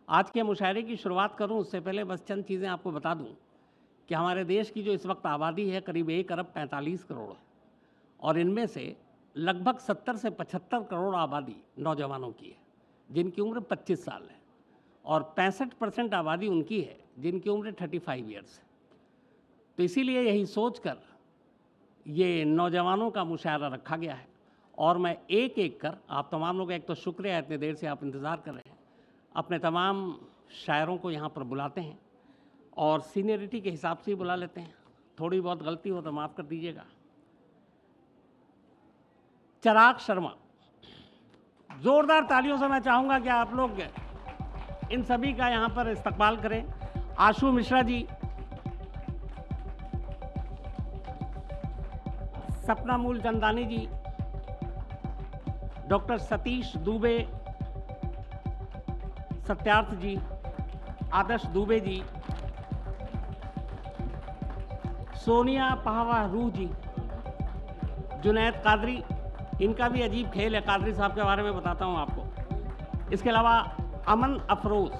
आज के मुशायरे की शुरुआत करूं उससे पहले बस चंद चीज़ें आपको बता दूं कि हमारे देश की जो इस वक्त आबादी है करीब 1 अरब 45 करोड़ है और इनमें से लगभग 70 से 75 करोड़ आबादी नौजवानों की है जिनकी उम्र 25 साल है और 65% आबादी उनकी है जिनकी उम्र 35 ईयर्स है। तो इसीलिए यही सोचकर ये नौजवानों का मुशायरा रखा गया है और मैं एक एक कर आप तमाम लोग, एक तो शुक्रिया इतनी देर से आप इंतज़ार कर रहे हैं, अपने तमाम शायरों को यहाँ पर बुलाते हैं और सीनियरिटी के हिसाब से ही बुला लेते हैं। थोड़ी बहुत गलती हो तो माफ़ कर दीजिएगा। चिराग शर्मा, ज़ोरदार तालियों से मैं चाहूँगा कि आप लोग इन सभी का यहाँ पर इस्तकबाल करें। आशु मिश्रा जी, सपना मूलचंदानी जी, डॉक्टर सतीश दुबे, सत्यार्थ जी, आदर्श दुबे जी, सोनिया पहावा रूह जी, जुनैद कादरी, इनका भी अजीब खेल है, कादरी साहब के बारे में बताता हूं आपको। इसके अलावा अमन अफरोज,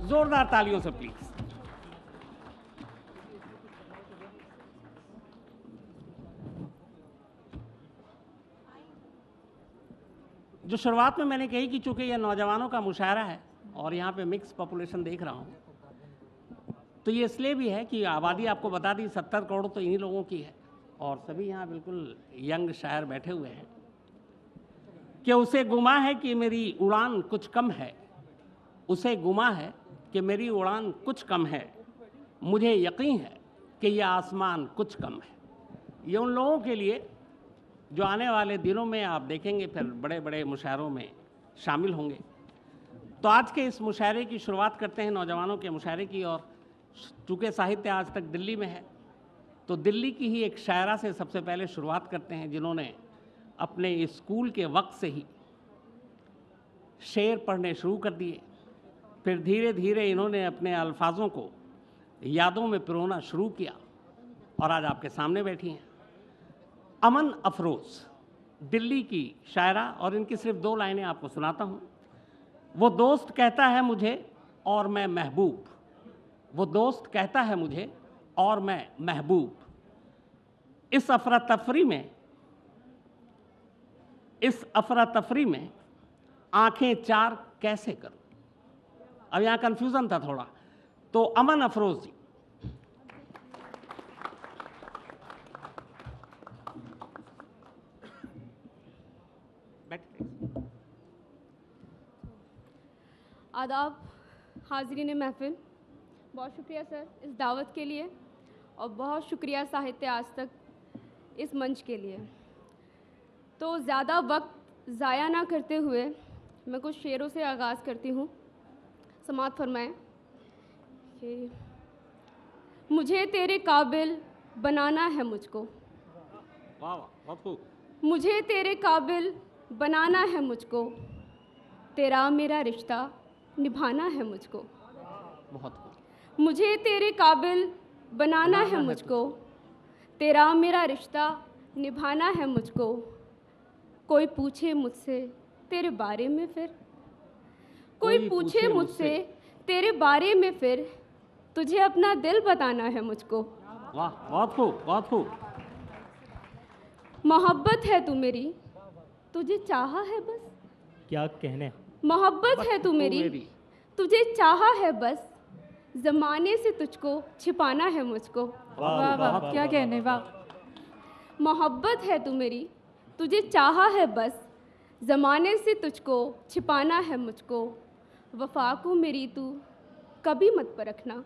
जोरदार तालियों से प्लीज। जो शुरुआत में मैंने कही कि चूंकि यह नौजवानों का मुशायरा है और यहाँ पे मिक्स पॉपुलेशन देख रहा हूँ, तो ये इसलिए भी है कि आबादी आपको बता दी 70 करोड़ तो इन्हीं लोगों की है और सभी यहाँ बिल्कुल यंग शायर बैठे हुए हैं कि उसे गुमा है कि मेरी उड़ान कुछ कम है, उसे गुमा है कि मेरी उड़ान कुछ कम है, मुझे यकीन है कि यह आसमान कुछ कम है। ये उन लोगों के लिए जो आने वाले दिनों में आप देखेंगे फिर बड़े बड़े मुशायरों में शामिल होंगे। तो आज के इस मुशायरे की शुरुआत करते हैं नौजवानों के मुशायरे की, और चूँकि साहित्य आज तक दिल्ली में है तो दिल्ली की ही एक शायरा से सबसे पहले शुरुआत करते हैं जिन्होंने अपने स्कूल के वक्त से ही शेर पढ़ने शुरू कर दिए, फिर धीरे धीरे इन्होंने अपने अल्फाजों को यादों में पिरोना शुरू किया और आज आपके सामने बैठी हैं। अमन अफरोज, दिल्ली की शायरा, और इनकी सिर्फ 2 लाइनें आपको सुनाता हूँ। वो दोस्त कहता है मुझे और मैं महबूब, वो दोस्त कहता है मुझे और मैं महबूब, इस अफरा तफरी में आंखें 4 कैसे करूं। अब यहाँ कंफ्यूजन था थोड़ा, तो अमन अफरोज जी। आदाब हाज़रीन महफिल, बहुत शुक्रिया सर इस दावत के लिए और बहुत शुक्रिया साहित्य आज तक इस मंच के लिए। तो ज़्यादा वक्त ज़ाया ना करते हुए मैं कुछ शेरों से आगाज़ करती हूँ। समाअत फरमाएं कि मुझे तेरे काबिल बनाना है मुझको, मुझे तेरे काबिल बनाना है मुझको, तेरा मेरा रिश्ता निभाना है मुझको, मुझे तेरे काबिल बनाना है मुझको, तेरा मेरा रिश्ता निभाना है मुझको। कोई पूछे मुझसे तेरे बारे में फिर, कोई पूछे मुझसे तेरे बारे में फिर, तुझे अपना दिल बताना है मुझको। वाह, बहुत खूब, बहुत खूब। मोहब्बत है तू मेरी, तुझे चाहा है बस, क्या कहने, मोहब्बत है तू मेरी, तुझे चाहा है बस, ज़माने से तुझको छिपाना है मुझको। वाह वाह, क्या कहने, वाह। मोहब्बत है तू मेरी, तुझे चाहा है बस, ज़माने से तुझको छिपाना है मुझको। वफ़ा को मेरी तू कभी मत परखना,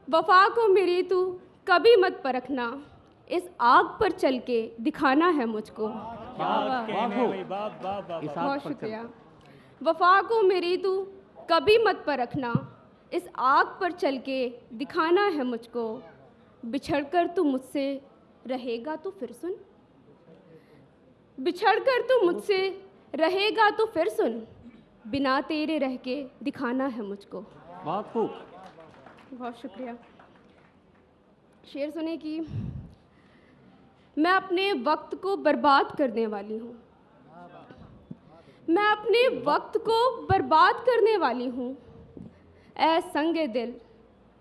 वफ़ा को मेरी तू कभी मत परखना, इस आग पर चल के दिखाना है मुझको। बहुत शुक्रिया। वफ़ा को मेरी तू कभी मत परखना, इस आग पर चल के दिखाना है मुझको। बिछड़कर तू मुझसे रहेगा तो फिर सुन, बिछड़कर तू मुझसे रहेगा तो फिर सुन, बिना तेरे रह के दिखाना है मुझको। बहुत खूब, बहुत शुक्रिया। शेर सुने कि मैं अपने वक्त को बर्बाद करने वाली हूँ, मैं अपने वक्त को बर्बाद करने वाली हूँ, ऐ संगे दिल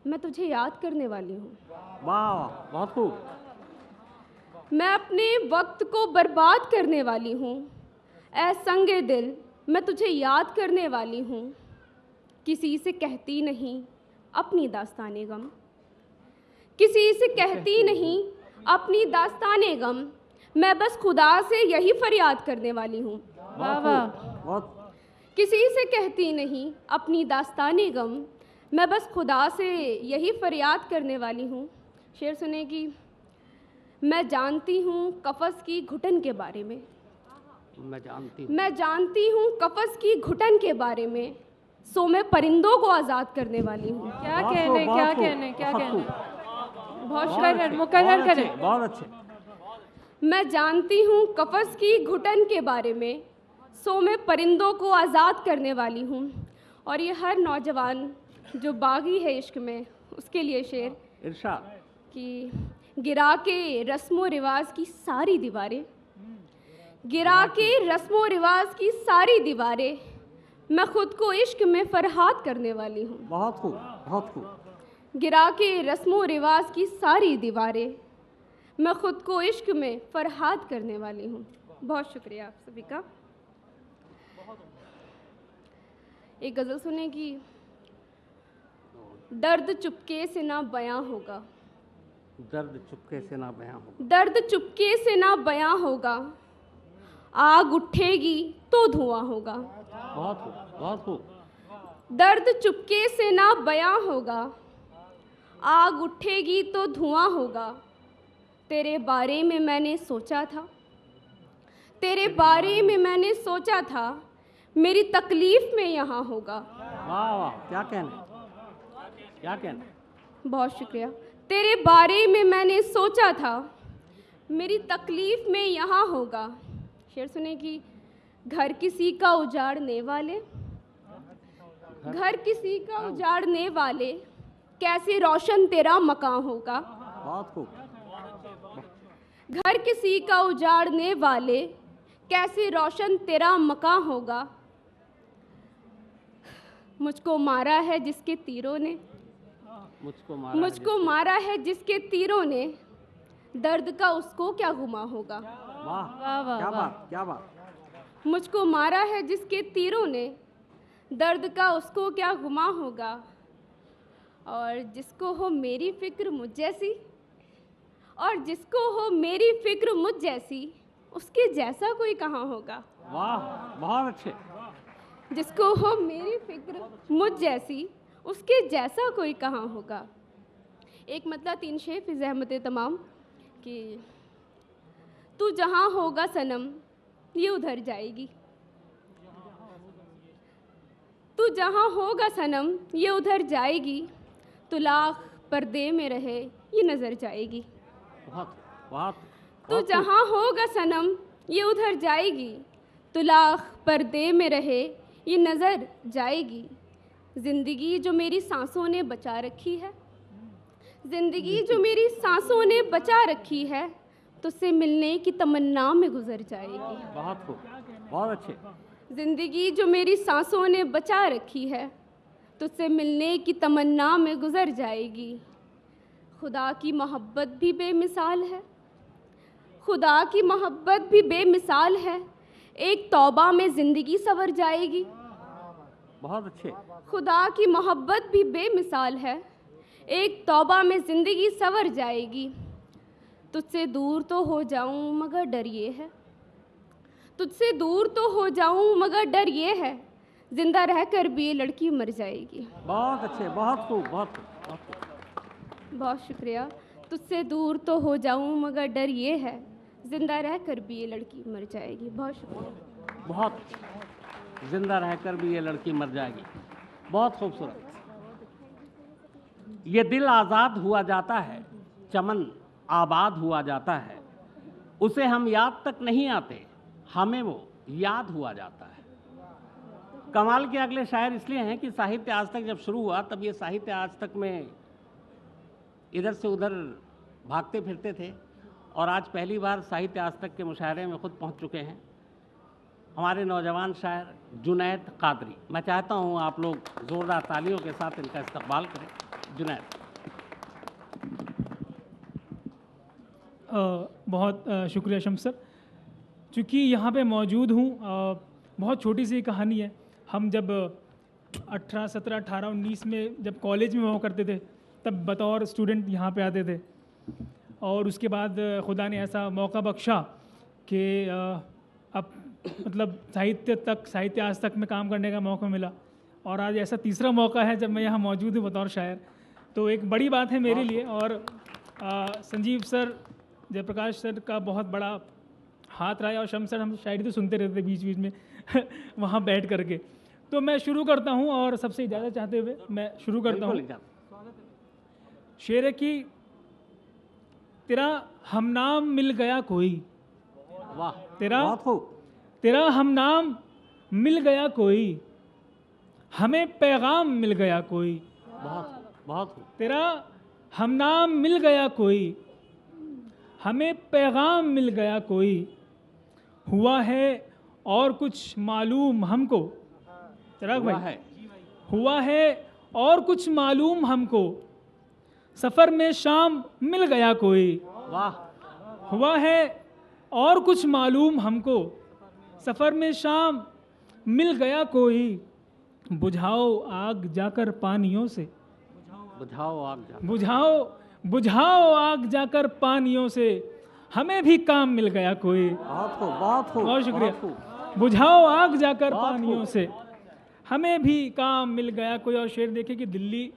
मैं तुझे याद करने वाली हूँ। वाह, बहुत खूब। मैं अपने वक्त को बर्बाद करने वाली हूँ, ऐ संगे दिल मैं तुझे याद करने वाली हूँ। किसी से कहती नहीं अपनी दास्ताने गम, किसी से कहती नहीं अपनी दास्ताने गम, मैं बस खुदा से यही फरियाद करने वाली हूँ। वाह वाह। बहुत। किसी से कहती नहीं अपनी दास्ताने गम, मैं बस खुदा से यही फरियाद करने वाली हूँ। शेर सुने कि मैं जानती हूँ कफ़स की घुटन के बारे में, मैं जानती हूँ कफ़स की घुटन के बारे में, सो मैं परिंदों को आज़ाद करने वाली हूँ। क्या कहने, क्या कहने, क्या कहने। बहुत मुकर्रर करें। बहुत अच्छे। मैं जानती हूँ कफ़स की घुटन के बारे में, सो मैं परिंदों को आज़ाद करने वाली हूँ। और ये हर नौजवान जो बागी है इश्क में, उसके लिए शेर इरशाद कि गिरा के रस्मो रिवाज की सारी दीवारें, गिरा के रस्मो रिवाज की सारी दीवारें, मैं खुद को इश्क में फरहाद करने वाली हूँ। बहुत खूब, बहुत खूब। गिरा के रस्मो रिवाज की सारी दीवारें, मैं खुद को इश्क में फरहाद करने वाली हूँ। बहुत शुक्रिया आप सभी का। एक गज़ल सुने कि दर्द चुपके से ना बयां होगा, दर्द चुपके से ना बयां होगा, दर्द चुपके से ना बयां होगा, आग उठेगी तो धुआं होगा। बहुत खूब, बहुत खूब। दर्द चुपके से ना बयां होगा, आग उठेगी तो धुआं होगा। तेरे बारे में मैंने सोचा था, तेरे बारे में मैंने सोचा था, मेरी तकलीफ़ में यहाँ होगा। वाह वाह, क्या कहने, क्या कहने। बहुत शुक्रिया। तेरे बारे में मैंने सोचा था, मेरी तकलीफ़ में यहाँ होगा। शेर सुने कि घर किसी का उजाड़ने वाले, घर किसी का उजाड़ने वाले, कैसे रोशन तेरा मकान होगा। बहुत खूब। घर किसी का उजाड़ने वाले, कैसे रोशन तेरा मकान होगा। मुझको मारा है जिसके तीरों ने, मुझको मारा है जिसके तीरों ने, दर्द का उसको क्या गुमा होगा। वाह वाह, क्या बात, क्या बात। मुझको मारा है जिसके तीरों ने, दर्द का उसको क्या गुमा होगा। और जिसको हो मेरी फ़िक्र मुझ जैसी, और जिसको हो मेरी फ़िक्र मुझ जैसी, उसके जैसा कोई कहाँ होगा। वाह, बहुत अच्छे। जिसको हो मेरी फ़िक्र मुझ जैसी, उसके जैसा कोई कहाँ होगा। एक मतलब 3 शेर फिर ज़हमत तमाम कि तू जहाँ होगा सनम ये उधर जाएगी, तू जहाँ होगा सनम ये उधर जाएगी, तू लाख पर्दे में रहे ये नज़र जाएगी। बहुत बहुत। तू जहाँ होगा सनम ये उधर जाएगी, तू लाख पर्दे में रहे ये नज़र जाएगी। ज़िंदगी जो मेरी सांसों ने बचा रखी है, ज़िंदगी जो मेरी सांसों ने बचा रखी है, तुझसे मिलने की तमन्ना में गुजर जाएगी। बहुत खूब, बहुत अच्छे। ज़िंदगी जो मेरी सांसों ने बचा रखी है, तुझसे मिलने की तमन्ना में गुजर जाएगी। खुदा की मोहब्बत भी बेमिसाल है, खुदा की मोहब्बत भी बेमिसाल है, एक तौबा में ज़िंदगी संवर जाएगी। बहुत अच्छे। खुदा की मोहब्बत भी बेमिसाल है, एक तौबा में ज़िंदगी संवर जाएगी। तुझसे दूर तो हो जाऊं मगर डर ये है, तुझसे दूर तो हो जाऊं मगर डर ये है, जिंदा रहकर भी ये लड़की मर जाएगी। बहुत अच्छे, बहुत खूब, बहुत खूब, बहुत खूब। बहुत शुक्रिया। तुझसे दूर तो हो जाऊं मगर डर ये है, जिंदा रहकर भी ये लड़की मर जाएगी। बहुत शुक्रिया। बहुत, जिंदा रहकर भी ये लड़की मर जाएगी। बहुत खूबसूरत। ये दिल आज़ाद हुआ जाता है, चमन आबाद हुआ जाता है, उसे हम याद तक नहीं आते, हमें वो याद हुआ जाता है। कमाल के अगले शायर इसलिए हैं कि साहित्य आज तक जब शुरू हुआ तब ये साहित्य आज तक में इधर से उधर भागते फिरते थे, और आज पहली बार साहित्य आज तक के मुशायरे में खुद पहुंच चुके हैं। हमारे नौजवान शायर जुनैद कादरी। मैं चाहता हूं आप लोग ज़ोरदार तालियों के साथ इनका इस्तकबाल करें। जुनैद। बहुत शुक्रिया शम्स सर। चूँकि यहाँ पे मौजूद हूँ, बहुत छोटी सी कहानी है। हम जब 18, 17, 18, 19 में जब कॉलेज में हुआ करते थे, तब बतौर स्टूडेंट यहाँ पे आते थे, और उसके बाद खुदा ने ऐसा मौका बख्शा कि अब मतलब साहित्य आज तक में काम करने का मौका मिला, और आज ऐसा तीसरा मौका है जब मैं यहाँ मौजूद हूँ बतौर शायर। तो एक बड़ी बात है मेरे लिए, और संजीव सर, जयप्रकाश सर का बहुत बड़ा हाथ रहा है, और शम्स सर हम शायरी तो सुनते रहते थे बीच बीच में वहाँ बैठ करके। तो मैं शुरू करता हूँ, और सबसे इजाज़त चाहते हुए मैं शुरू करता हूँ। शेर है कि तेरा हमनाम मिल गया कोई, वाह, तेरा बहुत खूब। तेरा हमनाम मिल गया कोई, हमें पैगाम मिल गया कोई। बहुत बहुत खूब। तेरा हमनाम मिल गया कोई, हमें पैगाम मिल गया कोई, हुआ है और कुछ मालूम हमको। चिराग हुआ भाई, है। हुआ है और कुछ मालूम हमको, सफ़र में शाम मिल गया कोई। वाह। हुआ है और कुछ मालूम हमको, सफ़र में शाम मिल गया कोई, बुझाओ आग जाकर पानियों से, बुझाओ आग जा। बुझाओ आग जाकर पानियों से, हमें भी काम मिल गया कोई। बहुत खूब, बहुत खूब, बहुत शुक्रिया। बहुत खूब। बुझाओ आग जाकर बहुत पानियों खूब। से, हमें भी काम मिल गया कोई। और शेर देखे कि दिल्ली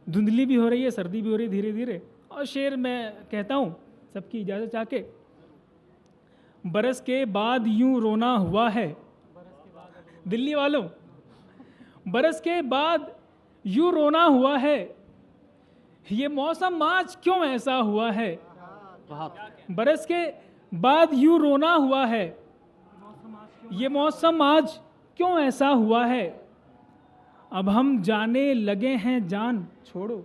धुंधली भी हो रही है, सर्दी भी हो रही है धीरे धीरे, और शेर मैं कहता हूँ सबकी इजाज़त चाह के। बरस के बाद यूं रोना हुआ है, दिल्ली वालों, बरस के बाद यूं रोना हुआ है, ये मौसम आज क्यों ऐसा हुआ है। बहुत। बरस के बाद यूं रोना हुआ है, ये मौसम आज क्यों ऐसा हुआ है। अब हम जाने लगे हैं जान छोड़ो,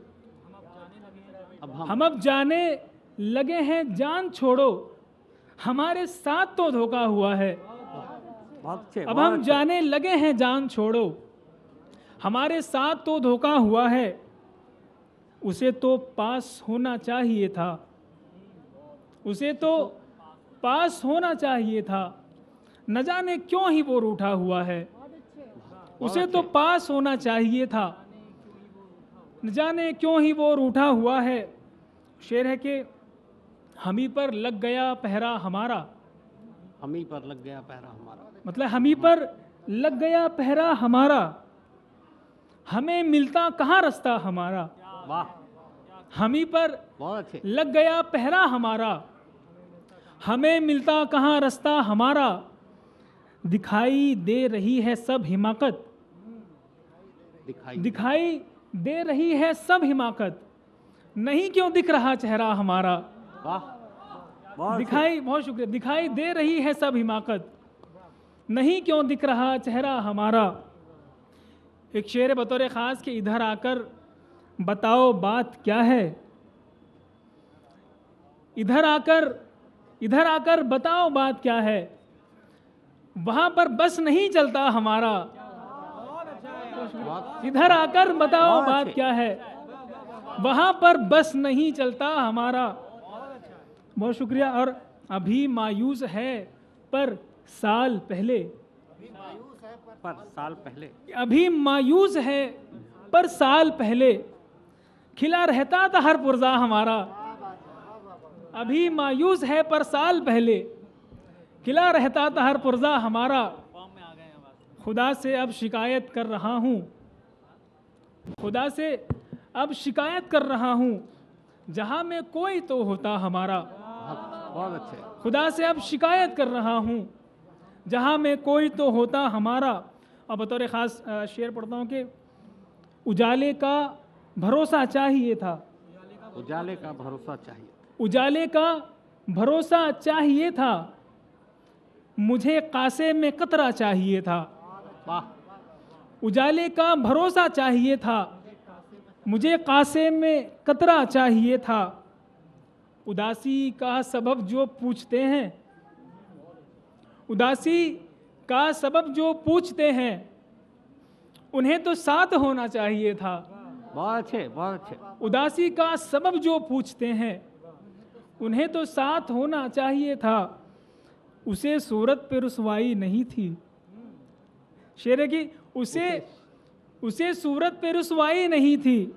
हम अब जाने लगे हैं जान छोड़ो, हमारे साथ तो धोखा हुआ है। बहुत अच्छे। अब हम जाने लगे हैं जान छोड़ो, हमारे साथ तो धोखा हुआ है। उसे तो पास होना चाहिए था, उसे तो पास होना चाहिए था, न जाने क्यों ही वो रूठा हुआ है। उसे तो पास होना चाहिए था, न जाने क्यों ही वो रूठा हुआ है। शेर है कि हम ही पर लग गया पहरा हमारा, हम ही पर लग गया पहरा हमारा, मतलब हम ही पर लग गया पहरा हमारा, हमें मिलता कहाँ रास्ता हमारा। वाह, हम ही पर बहुत अच्छे। लग गया पहरा हमारा, हमें मिलता कहाँ रास्ता हमारा। दिखाई दे रही है सब हिमाकत, दिखाई दे रही है सब हिमाकत, नहीं क्यों दिख रहा चेहरा हमारा। वाह, बहुत दिखाई, बहुत शुक्रिया। दिखाई दे रही है सब हिमाकत, नहीं क्यों दिख रहा चेहरा हमारा। एक शेर बतौर ख़ास के इधर आकर बताओ बात क्या है, इधर आकर बताओ बात क्या है, वहां पर बस नहीं चलता हमारा। इधर आकर बताओ बात क्या है, वहां पर बस नहीं चलता हमारा। बहुत शुक्रिया। और अभी मायूस है पर साल पहले, अभी मायूस है पर साल पहले, खिला रहता था हर पुर्जा हमारा। अभी मायूस है पर साल पहले, खिला रहता था हर पुर्जा हमारा। खुदा से अब शिकायत कर रहा हूँ, खुदा से अब शिकायत कर रहा हूँ, जहाँ में कोई तो होता हमारा। बहुत अच्छे। खुदा से अब शिकायत कर रहा हूँ, जहाँ में कोई तो होता हमारा। और बतौर ख़ास शेर पढ़ता हूँ कि उजाले का भरोसा चाहिए था, उजाले का भरोसा चाहिए, उजाले का भरोसा चाहिए था, मुझे कासे में कतरा चाहिए था। वाह, उजाले का भरोसा चाहिए था, मुझे कासे में कतरा चाहिए था। उदासी का सबब जो पूछते हैं, उदासी का सबब जो पूछते हैं उन्हें तो साथ होना चाहिए था। बहुत अच्छे, बहुत अच्छे। उदासी का सबब जो पूछते हैं उन्हें तो साथ होना चाहिए था, उसे सूरत पे रुसवाई नहीं थी। शेर है कि उसे सूरत पे रुसवाई नहीं थी,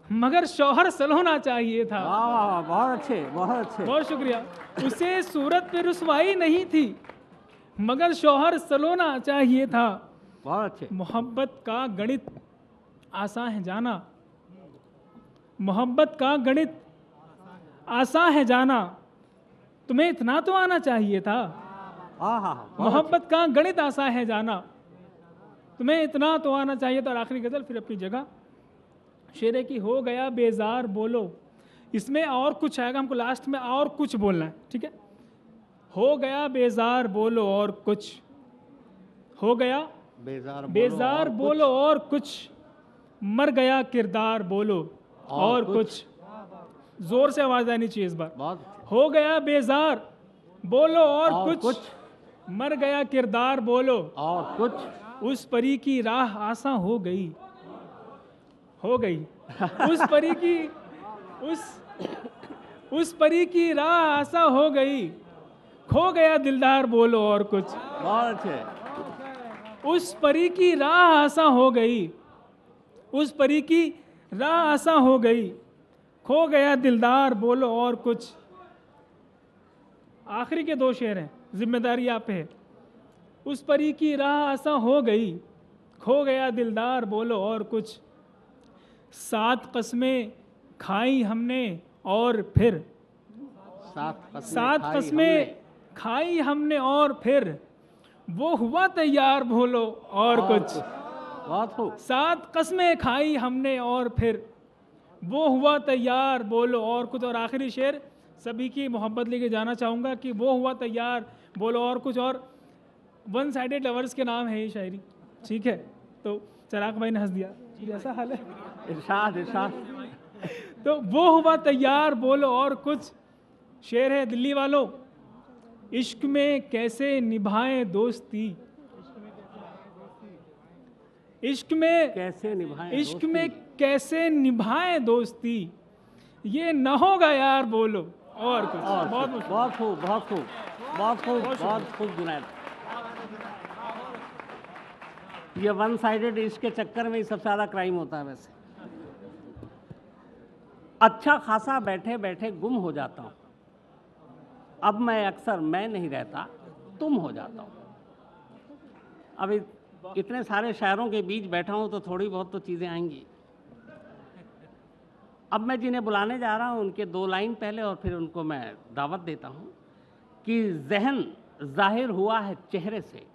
मगर शौहर सलोना चाहिए था। वाह वाह वाह, बहुत अच्छे, बहुत अच्छे। बहुत शुक्रिया। उसे सूरत पे रुसवाई नहीं थी, मगर शौहर सलोना चाहिए था। बहुत अच्छे। मोहब्बत का गणित आसान है जाना, मोहब्बत का गणित आसान है जाना, तुम्हें इतना तो आना चाहिए था। हाँ हाँ हाँ, मोहब्बत का गणित आसान है जाना, तुम्हें इतना तो आना चाहिए था। और आखिरी गजल फिर अपनी जगह। शेर है कि हो गया बेजार बोलो, इसमें और कुछ आएगा, हमको लास्ट में और कुछ बोलना है, ठीक है। हो गया बेजार बोलो और कुछ, हो गया बेजार बोलो और कुछ, मर गया किरदार बोलो और कुछ। जोर से आवाज आनी चाहिए इस बार। बहुत हो गया बेजार बोलो और और कुछ, मर गया किरदार बोलो और कुछ। उस परी की राह आसान हो गई, हो गई। उस परी की उस परी की राह आसान हो गई, खो गया दिलदार बोलो और कुछ। बहुत अच्छे। उस परी की राह आसान हो गई, उस परी की राह आसान हो गई, खो गया दिलदार बोलो और कुछ। आखिरी के दो शेर हैं, जिम्मेदारी आप पे है। उस परी की राह आसान हो गई, खो गया दिलदार बोलो और कुछ। 7 कस्में खाई हमने और फिर, 7 कस्में खाई हमने और फिर, वो हुआ तैयार बोलो और कुछ। बहुत खूब। 7 कस्में खाई हमने और फिर, वो हुआ तैयार बोलो और कुछ। और आखिरी शेर सभी की मोहब्बत लेके जाना चाहूँगा कि वो हुआ तैयार बोलो और कुछ। और वन साइडेड लवर्स के नाम है ये शायरी, ठीक है। तो चिराग भाई ने हंस दिया, ऐसा हाल है। इरशाद इरशाद। तो वो हुआ तैयार बोलो और कुछ। शेर है दिल्ली वालों, इश्क में कैसे निभाएं दोस्ती, इश्क में कैसे निभाएं इश्क दोस्ती? में कैसे निभाएं दोस्ती, ये न होगा यार बोलो और कुछ। और बहुत कुछ। बहुत खूब, बहुत खूब, बहुत खूब, बहुत खूब जुनैद। ये वन साइडेड इश्क के चक्कर में ही सबसे ज़्यादा क्राइम होता है। वैसे अच्छा खासा बैठे बैठे गुम हो जाता हूँ, अब मैं अक्सर मैं नहीं रहता तुम हो जाता हूँ। अभी इतने सारे शायरों के बीच बैठा हूँ तो थोड़ी बहुत तो चीज़ें आएंगी। अब मैं जिन्हें बुलाने जा रहा हूँ उनके 2 लाइन पहले और फिर उनको मैं दावत देता हूँ कि जहन जाहिर हुआ है चेहरे से,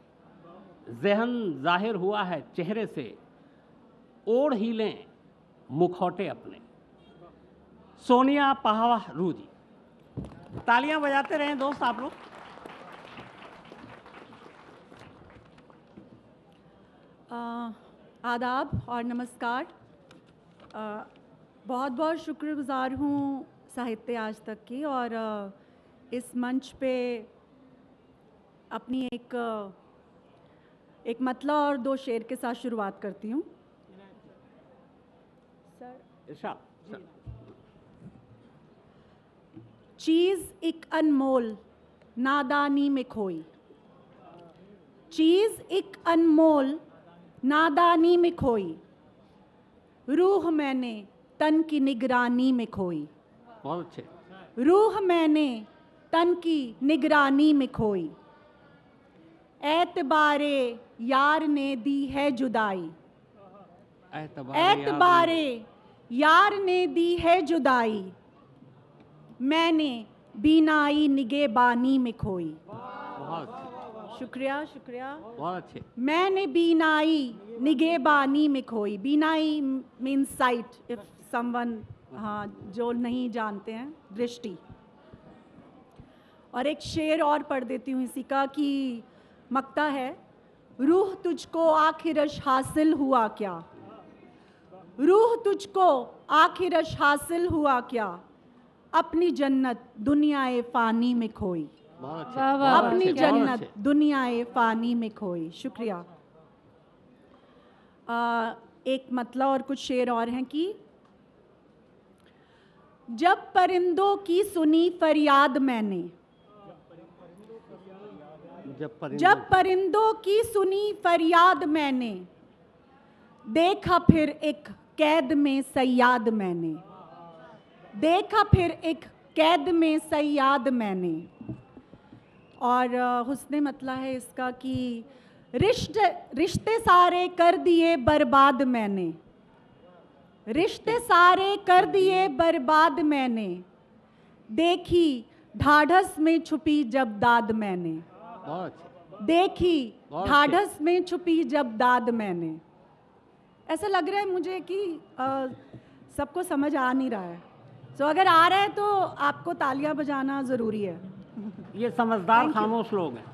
जहन जाहिर हुआ है चेहरे से, ओढ़ ही लें मुखौटे अपने। सोनिया पहारू जी, तालियां बजाते रहें दोस्त आप लोग। आदाब और नमस्कार। बहुत बहुत शुक्रगुजार हूँ साहित्य आज तक की, और इस मंच पे अपनी एक मतला और 2 शेर के साथ शुरुआत करती हूँ। इरशाद। चीज़ एक अनमोल नादानी में खोई, चीज़ एक अनमोल नादानी में खोई, रूह मैंने तन की निगरानी में खोई। बहुत अच्छे। रूह मैंने तन की निगरानी में खोई, एतबारे यार ने दी है जुदाई, एतबारे यार ने दी है जुदाई, मैंने बीनाई निगेबानी में खोई। बहुत अच्छे, शुक्रिया शुक्रिया। बहुत अच्छे। मैंने बीनाई निगेबानी में खोई। बीनाई मीन्स साइट, इफ समवन, हाँ, जो नहीं जानते हैं, दृष्टि। और एक शेर और पढ़ देती हूँ इसी का कि मक्ता है, रूह तुझको आखिरश हासिल हुआ क्या, रूह तुझको आखिरश हासिल हुआ क्या, अपनी जन्नत दुनियाए फ़ानी में खोई। बहुत अच्छे, वाह, वाह, बहुत वाह, अपनी अच्छे, बहुत जन्नत अच्छे। दुनियाए फानी में खोई। शुक्रिया। एक मतलब और कुछ शेर और हैं कि जब परिंदों की सुनी फरियाद मैंने, जब परिंदों की सुनी फरियाद मैंने, देखा फिर एक कैद में सयाद मैंने, देखा फिर एक कैद में सयाद मैंने। और हुस्ने मतला है इसका कि रिश्ते सारे कर दिए बर्बाद मैंने, रिश्ते सारे कर दिए बर्बाद मैंने, देखी ढाढ़स में छुपी जब दाद मैंने, बहुत अच्छे, देखी बहुत ढाढ़स में छुपी जब दाद मैंने। ऐसा लग रहा है मुझे कि सबको समझ आ नहीं रहा है। तो अगर आ रहा है तो आपको तालियां बजाना ज़रूरी है। ये समझदार Thank you. खामोश लोग हैं।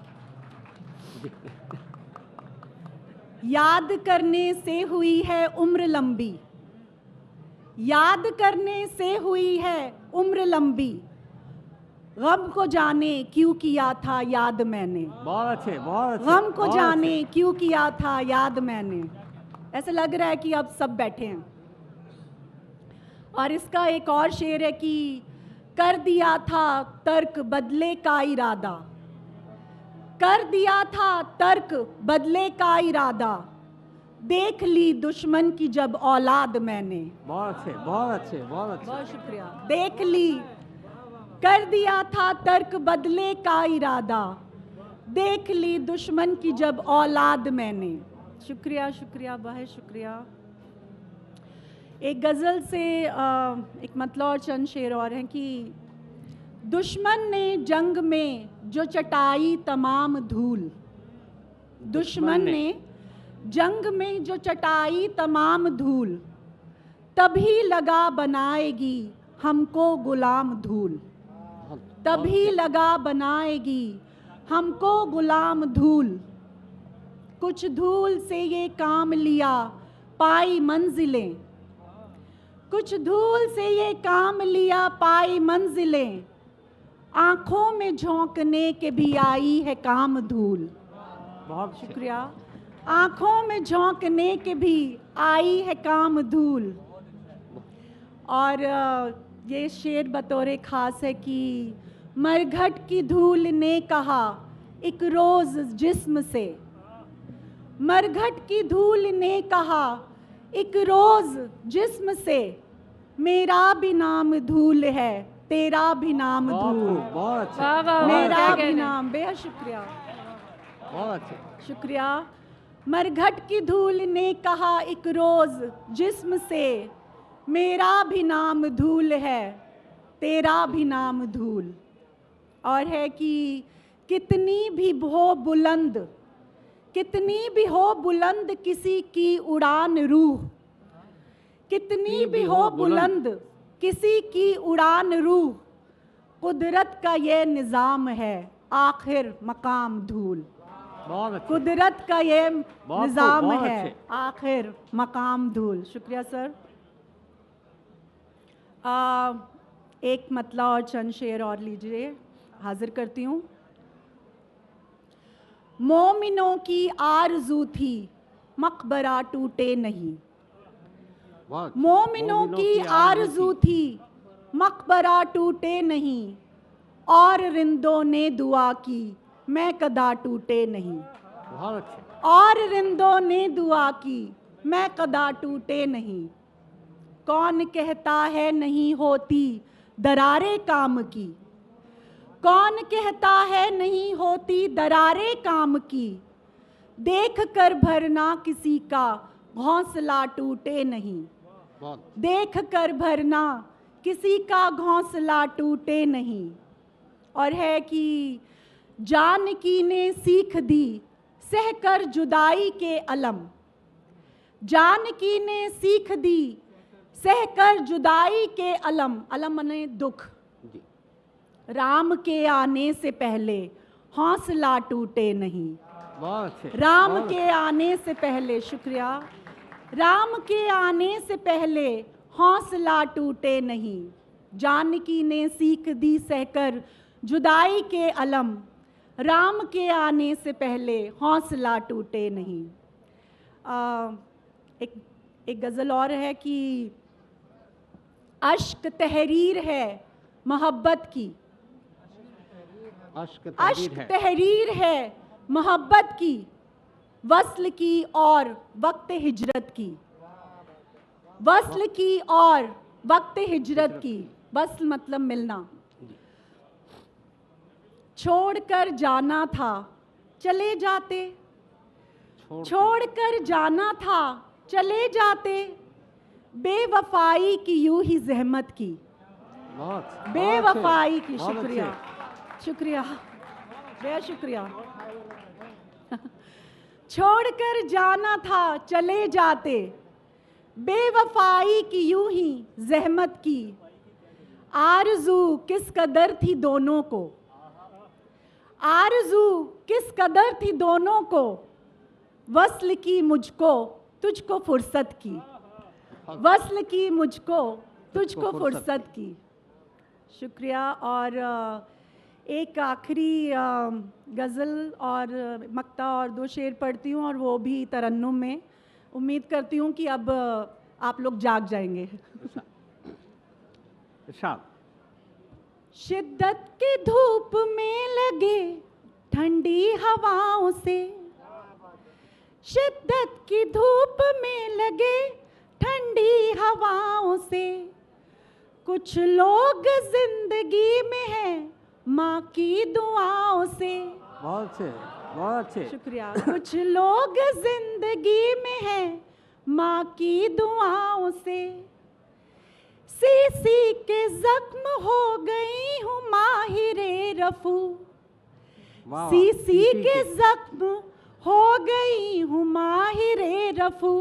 याद करने से हुई है उम्र लंबी, याद करने से हुई है उम्र लंबी, गम को जाने क्यों किया था याद मैंने, बहुत अच्छे, बहुत अच्छे, गम को बहुत जाने अच्छे। क्यों किया था याद मैंने। ऐसा लग रहा है कि अब सब बैठे हैं। और इसका एक और शेर है कि कर दिया था तर्क बदले का इरादा, कर दिया था तर्क बदले का इरादा, देख ली दुश्मन की जब औलाद मैंने। बहुत अच्छे, बहुत अच्छे, बहुत अच्छे। बहुत शुक्रिया। देख ली, कर दिया था तर्क बदले का इरादा, देख ली दुश्मन की जब औलाद मैंने। शुक्रिया, शुक्रिया, बहुत शुक्रिया। एक गज़ल से एक मतलब और चंद शेर और हैं कि दुश्मन ने जंग में जो चटाई तमाम धूल, दुश्मन ने जंग में जो चटाई तमाम धूल, तभी लगा बनाएगी हमको गुलाम धूल, तभी लगा बनाएगी हमको गुलाम धूल, कुछ धूल से ये काम लिया पाई मंजिलें, कुछ धूल से ये काम लिया पाई मंजिलें, आंखों में झोंकने के भी आई है काम धूल। बहुत शुक्रिया। आंखों में झोंकने के भी आई है काम धूल। और ये शेर बतौर ख़ास है कि मरघट की धूल ने कहा एक रोज़ जिस्म से, मरघट की धूल ने कहा एक रोज़ जिस्म से, मेरा भी नाम धूल है तेरा भी नाम धूल, बहुत अच्छे, वाह, वाह, वाह, मेरा क्या भी कहने। नाम। बेहद शुक्रिया, बहुत अच्छे। शुक्रिया। मरघट की धूल ने कहा एक रोज़ जिस्म से, मेरा भी नाम धूल है तेरा भी नाम धूल। और है कि कितनी भी हो बुलंद, कितनी भी हो बुलंद किसी की उड़ान रूह, कितनी भी हो बुलंद किसी की उड़ान रूह, कुदरत का ये निज़ाम है आखिर मकाम धूल, बहुत अच्छे, कुदरत का ये बहुत निज़ाम बहुत है अच्छे। आखिर मकाम धूल। शुक्रिया सर। एक मतलब और चंद शेर और लीजिए, हाजिर करती हूँ। मोमिनों की आरज़ू थी मकबरा टूटे नहीं, बहुत अच्छे। मोमिनों की आरज़ू थी मकबरा टूटे नहीं, और रिंदों ने दुआ की मैं कदा टूटे नहीं, बहुत अच्छे, और रिंदों ने दुआ की मैं कदा टूटे नहीं। कौन कहता है नहीं होती दरारे काम की, कौन कहता है नहीं होती दरारे काम की, देख कर भरना किसी का घोंसला टूटे नहीं, बहुत देख कर भरना किसी का घोंसला टूटे नहीं। और है कि जानकी ने सीख दी सहकर जुदाई के अलम, जानकी ने सीख दी सहकर जुदाई के अलम, अलम मने दुख, जी, राम के आने से पहले हौसला टूटे नहीं, बहुत अच्छे, राम बहुत के आने से पहले। शुक्रिया। राम के आने से पहले हौसला टूटे नहीं, जानकी ने सीख दी सहकर जुदाई के अलम, राम के आने से पहले हौसला टूटे नहीं। एक गज़ल और है कि अश्क तहरीर है मोहब्बत की, अश्क तहरीर है मोहब्बत की, वस्ल की और वक्त हिजरत की, वस्ल की और वक्त हिजरत की। वस्ल मतलब मिलना। छोड़कर जाना था चले जाते, छोड़कर जाना था चले जाते, बेवफाई की यूं ही जहमत की, बेवफाई की। शुक्रिया, शुक्रिया, बेहद शुक्रिया। छोड़कर जाना था चले जाते, बेवफाई की यूं ही जहमत की, आरज़ू किस कदर थी दोनों को, आरज़ू किस कदर थी दोनों को, वस्ल की मुझको तुझको फुर्सत की, वस्ल की मुझको तुझको फुर्सत की। शुक्रिया। और एक आखिरी गज़ल और मक्ता और 2 शेर पढ़ती हूँ, और वो भी तरन्नुम में। उम्मीद करती हूँ कि अब आप लोग जाग जाएंगे। शिद्दत की धूप में लगे ठंडी हवाओं से, शिद्दत की धूप में लगे ठंडी हवाओं से, कुछ लोग जिंदगी में हैं माँ की दुआओं से। बहुत अच्छे, बहुत अच्छे। शुक्रिया। कुछ लोग जिंदगी में हैं माँ की दुआओं से, सीसी के जख्म हो गई हूँ माहिरे रफू, सीसी के जख्म हो गई हूँ माहिरे रफू,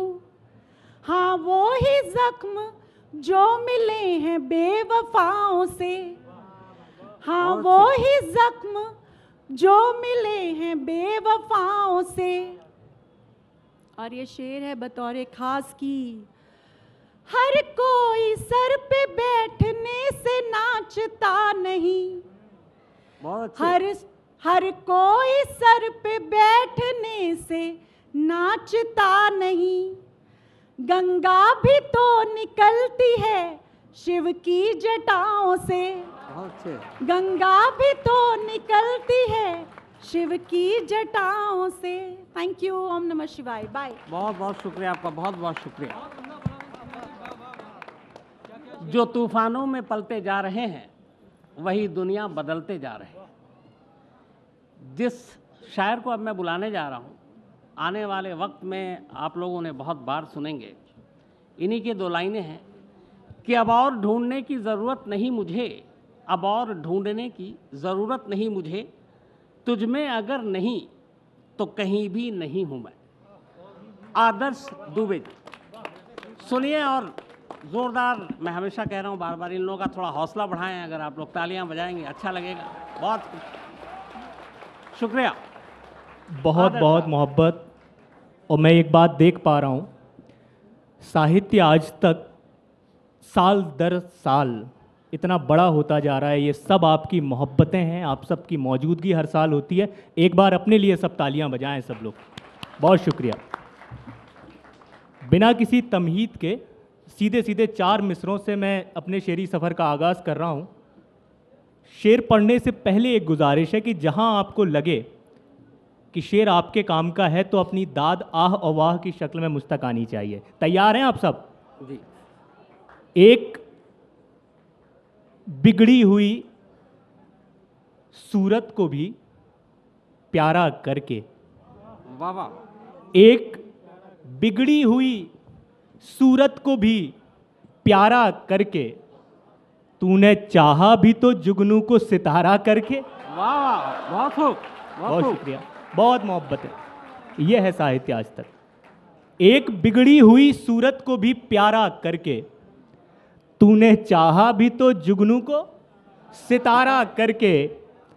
हाँ वो ही जख्म जो मिले हैं बेवफाओं से, हाँ वो ही जख्म जो मिले हैं बेवफाओं से। और ये शेर है बतौर खास की, हर कोई सर पे बैठने से नाचता नहीं, हर कोई सर पे बैठने से नाचता नहीं, गंगा भी तो निकलती है शिव की जटाओं से, गंगा भी तो निकलती है शिव की जटाओं से। Thank you. ओम नमः शिवाय। बाय। बहुत बहुत शुक्रिया आपका, बहुत बहुत शुक्रिया। जो तूफानों में पलते जा रहे हैं वही दुनिया बदलते जा रहे हैं। जिस शायर को अब मैं बुलाने जा रहा हूँ, आने वाले वक्त में आप लोगों ने बहुत बार सुनेंगे। इन्हीं के 2 लाइनें हैं कि अब और ढूंढने की ज़रूरत नहीं मुझे, अब और ढूंढने की ज़रूरत नहीं मुझे, तुझ में अगर नहीं तो कहीं भी नहीं हूँ मैं। आदर्श दुबे जी। सुनिए और ज़ोरदार, मैं हमेशा कह रहा हूँ बार बार, इन लोगों का थोड़ा हौसला बढ़ाएं। अगर आप लोग तालियां बजाएंगे अच्छा लगेगा। बहुत शुक्रिया। बहुत बहुत मोहब्बत। और मैं एक बात देख पा रहा हूँ, साहित्य आज तक साल दर साल इतना बड़ा होता जा रहा है। ये सब आपकी मोहब्बतें हैं, आप सब की मौजूदगी हर साल होती है। एक बार अपने लिए सब तालियां बजाएं सब लोग। बहुत शुक्रिया। बिना किसी तमहीद के सीधे सीधे 4 मिसरों से मैं अपने शेरी सफ़र का आगाज़ कर रहा हूँ। शेर पढ़ने से पहले एक गुजारिश है कि जहाँ आपको लगे कि शेर आपके काम का है तो अपनी दाद आह और वाह की शक्ल में मुझ तक आनी चाहिए। तैयार हैं आप सब? जी। एक बिगड़ी हुई सूरत को भी प्यारा करके, वाह वाह, एक बिगड़ी हुई सूरत को भी प्यारा करके, तूने चाहा भी तो जुगनू को सितारा करके। वाह वाह, बहुत खूब, बहुत शुक्रिया, बहुत मोहब्बत है। यह है साहित्य आज तक। एक बिगड़ी हुई सूरत को भी प्यारा करके, तूने चाहा भी तो जुगनू को सितारा करके,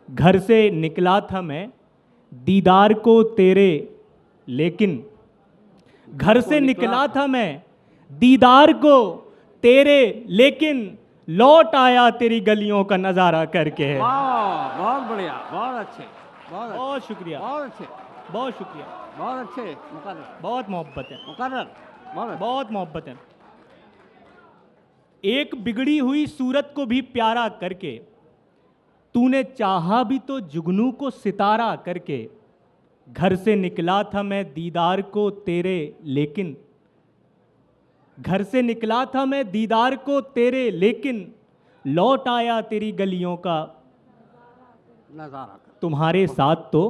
घर से निकला था मैं दीदार को तेरे, लेकिन घर से निकला था मैं दीदार को तेरे, लेकिन लौट आया तेरी गलियों का नजारा करके। वाह, बहुत बढ़िया, बहुत अच्छे, बहुत अच्छे, बहुत शुक्रिया, बहुत अच्छे, बहुत शुक्रिया, बहुत अच्छे मुकर्रर, बहुत मोहब्बत है, मुकर्रर, बहुत अच्छे। बहुत मोहब्बत है। एक बिगड़ी हुई सूरत को भी प्यारा करके तूने चाहा भी तो जुगनू को सितारा करके। घर से निकला था मैं दीदार को तेरे लेकिन, घर से निकला था मैं दीदार को तेरे लेकिन, लौट आया तेरी गलियों का नजारा कर। तुम्हारे साथ तो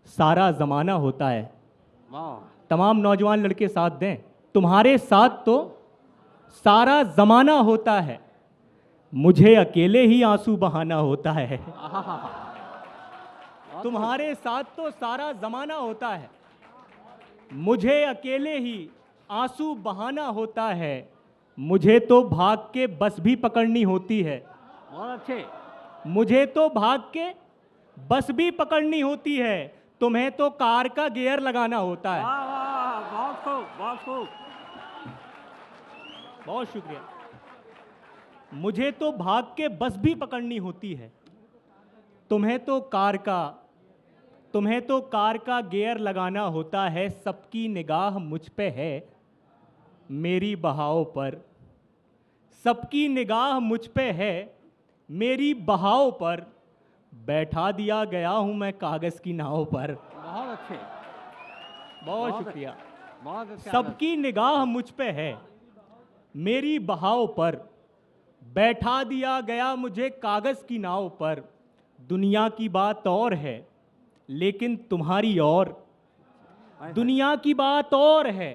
सारा जमाना होता है। वाह, तमाम नौजवान लड़के साथ दें। तुम्हारे साथ तो सारा जमाना होता है, मुझे अकेले ही आंसू बहाना होता है। आहा, तुम्हारे साथ तो सारा जमाना होता है, मुझे अकेले ही आंसू बहाना होता है। मुझे तो भाग के बस भी पकड़नी होती है, बहुत अच्छे। मुझे तो भाग के बस भी पकड़नी होती है। तुम्हें तो कार का गियर लगाना होता है। वाह वाह, बहुत खूब, बहुत खूब। बहुत शुक्रिया। मुझे तो भाग के बस भी पकड़नी होती है, तुम्हें तो कार का गियर लगाना होता है। सबकी निगाह मुझ पे है मेरी बहाव पर, सबकी निगाह मुझ पे है मेरी बहाव पर। बैठा दिया गया हूं मैं कागज की नाव पर। बहुत अच्छे, बहुत शुक्रिया। बहुत अच्छे। सबकी निगाह मुझ पे है मेरी बहाव पर, बैठा दिया गया मुझे कागज की नाव पर। दुनिया की बात और है लेकिन तुम्हारी और, दुनिया की बात और है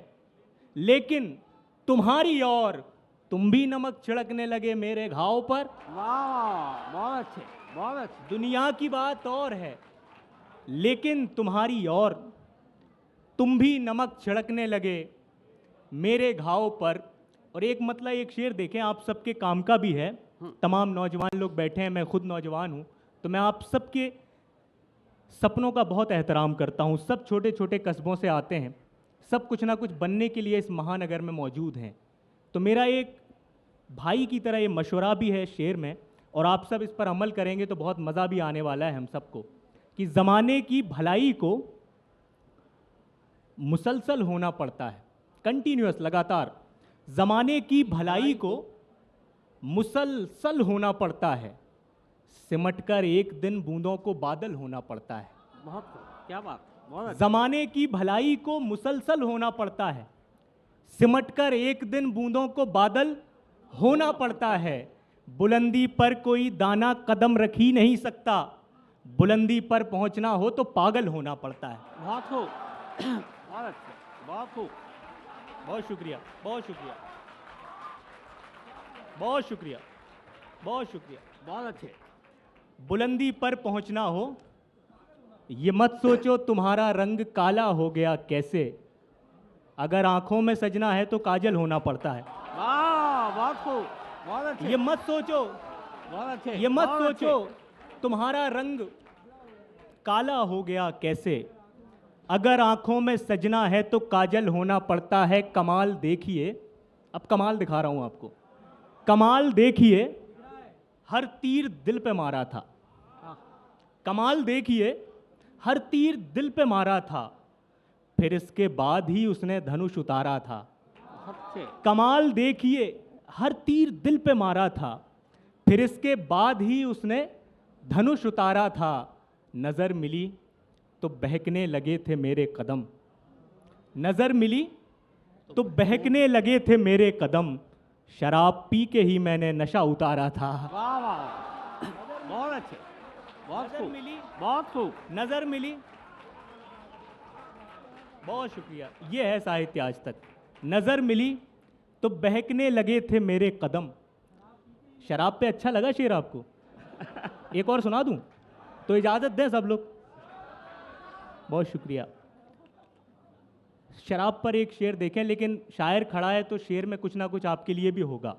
लेकिन तुम्हारी और। तुम भी नमक छिड़कने लगे मेरे घाव पर। वाह, बहुत अच्छे, बहुत अच्छे। दुनिया की बात और है लेकिन तुम्हारी और, तुम भी नमक छिड़कने लगे मेरे घाव पर। और एक मतलब एक शेर देखें, आप सबके काम का भी है। तमाम नौजवान लोग बैठे हैं, मैं खुद नौजवान हूं, तो मैं आप सबके सपनों का बहुत एहतराम करता हूं। सब छोटे छोटे कस्बों से आते हैं, सब कुछ ना कुछ बनने के लिए इस महानगर में मौजूद हैं। तो मेरा एक भाई की तरह ये मशवरा भी है शेर में, और आप सब इस पर अमल करेंगे तो बहुत मज़ा भी आने वाला है हम सबको, कि ज़माने की भलाई को मुसलसल होना पड़ता है, कंटिन्यूअस, लगातार। ज़माने की भलाई को मुसलसल होना पड़ता है, सिमटकर एक दिन बूंदों को बादल होना पड़ता है। बहुत खूब, क्या बात, बहुत अच्छे। ज़माने की भलाई को मुसलसल होना पड़ता है, सिमटकर एक दिन बूंदों को बादल होना पड़ता है। बुलंदी पर कोई दाना कदम रख ही नहीं सकता, बुलंदी पर पहुंचना हो तो पागल होना पड़ता है। बहुत खूब, बहुत अच्छे, बहुत खूब। बहुत शुक्रिया, बहुत शुक्रिया, बहुत शुक्रिया, बहुत शुक्रिया। बहुत अच्छे। बुलंदी पर पहुंचना हो, ये मत सोचो तुम्हारा रंग काला हो गया कैसे, अगर आंखों में सजना है तो काजल होना पड़ता है। वाह, बहुत खूब, बहुत अच्छे। ये मत सोचो, बहुत अच्छे, ये मत बहुत अच्छे। सोचो तुम्हारा रंग काला हो गया कैसे, अगर आंखों में सजना है तो काजल होना पड़ता है। कमाल देखिए, अब कमाल दिखा रहा हूं आपको, कमाल देखिए हर तीर दिल पे मारा था, कमाल देखिए हर तीर दिल पे मारा था, फिर इसके बाद ही उसने धनुष उतारा था। बहुत अच्छे। कमाल देखिए हर तीर दिल पे मारा था, फिर इसके बाद ही उसने धनुष उतारा था। नजर मिली तो बहकने लगे थे मेरे कदम, नजर मिली तो बहकने लगे थे मेरे कदम, शराब पी के ही मैंने नशा उतारा था। वाह वाह, बहुत अच्छे, बहुत नजर खूब, मिली, बहुत खूब। नजर मिली। बहुत शुक्रिया। ये है साहित्य आज तक। नजर मिली तो बहकने लगे थे मेरे कदम। शराब पे अच्छा लगा शेर आपको? एक और सुना दूं तो इजाजत दें सब लोग। बहुत शुक्रिया। शराब पर एक शेर देखें, लेकिन शायर खड़ा है तो शेर में कुछ ना कुछ आपके लिए भी होगा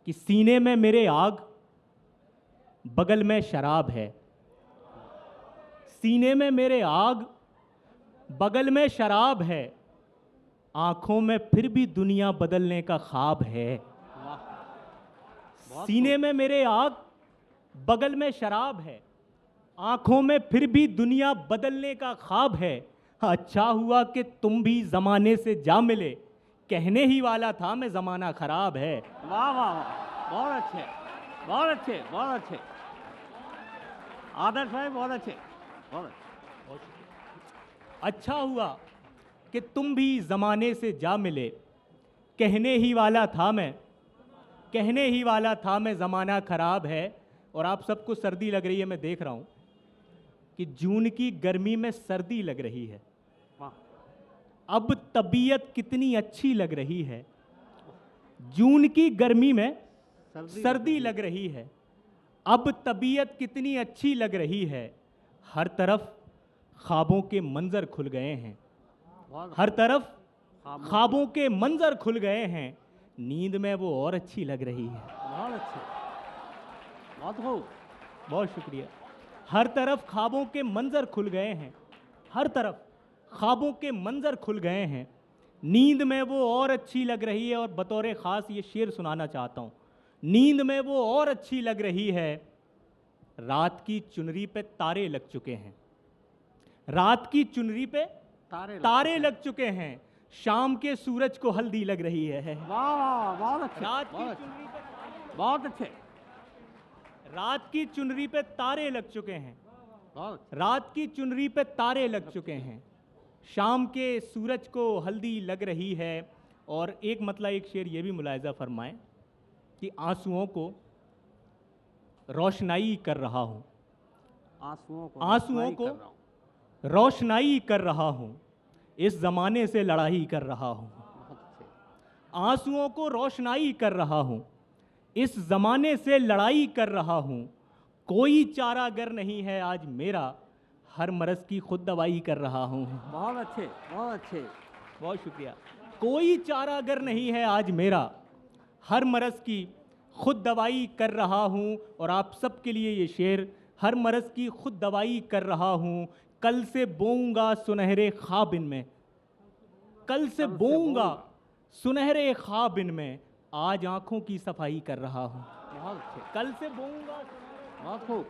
कि सीने में मेरे आग, बगल में शराब है, सीने में मेरे आग, बगल में शराब है, आंखों में फिर भी दुनिया बदलने का ख्वाब है। सीने में मेरे आग, बगल में शराब है, आंखों में फिर भी दुनिया बदलने का ख्वाब है। अच्छा हुआ कि तुम भी जमाने से जा मिले, कहने ही वाला था मैं जमाना खराब है। वाह वाह वाह, बहुत अच्छे, बहुत अच्छे, बहुत अच्छे आदर्श भाई, बहुत अच्छे, बहुत अच्छे। अच्छा हुआ कि तुम भी जमाने से जा मिले, कहने ही वाला था मैं, कहने ही वाला था मैं जमाना खराब है। और आप सबको सर्दी लग रही है, मैं देख रहा हूं कि जून की गर्मी में सर्दी लग रही है। वाह, अब तबीयत कितनी अच्छी लग रही है, जून की गर्मी में सर्दी लग रही है। अब तबीयत कितनी अच्छी लग रही है, हर तरफ ख्वाबों के मंजर खुल गए हैं, बहुत हर तरफ ख्वाबों के मंजर खुल गए हैं, नींद में वो और अच्छी लग रही है। बहुत अच्छे, बहुत खूब। बहुत शुक्रिया। हर तरफ ख्वाबों के मंजर खुल गए हैं, हर तरफ ख्वाबों के मंजर खुल गए हैं, नींद में वो और अच्छी लग रही है। और बतौर ख़ास ये शेर सुनाना चाहता हूँ, नींद में वो और अच्छी लग रही है, रात की चुनरी पे तारे लग चुके हैं, रात की चुनरी पे तारे लग चुके हैं, शाम के सूरज को हल्दी लग रही है। वाह वाह, बहुत अच्छे, रात की बहुत चुनरी पे, अच्छे, बहुत अच्छे, रात की चुनरी पे तारे लग चुके हैं, बहुत अच्छे। रात की चुनरी पे तारे लग चुके हैं, शाम के सूरज को हल्दी लग रही है। और एक मतलब एक शेर ये भी मुलाहिजा फरमाएं कि आंसुओं को रोशनाई कर रहा हूँ, आंसुओं को रोशनाई कर रहा हूँ, इस ज़माने से लड़ाई कर रहा हूँ, आंसुओं को रोशनाई कर रहा हूँ, इस ज़माने से लड़ाई कर रहा हूँ, कोई चारागर नहीं है आज मेरा, हर मरज़ की खुद दवाई कर रहा हूँ। बहुत अच्छे, बहुत अच्छे। बहुत शुक्रिया। कोई चारागर नहीं है आज मेरा, हर मरज़ की खुद दवाई कर रहा हूँ। और आप सबके लिए ये शेर, हर मरज़ की खुद दवाई कर रहा हूँ, कल से बोऊंगा सुनहरे ख्वाब इनमें, कल से बोऊंगा सुनहरे ख्वाब इनमें, आज आंखों की सफाई कर रहा हूँ। बहुत अच्छे, कल से बोऊंगा, बहुत खूब।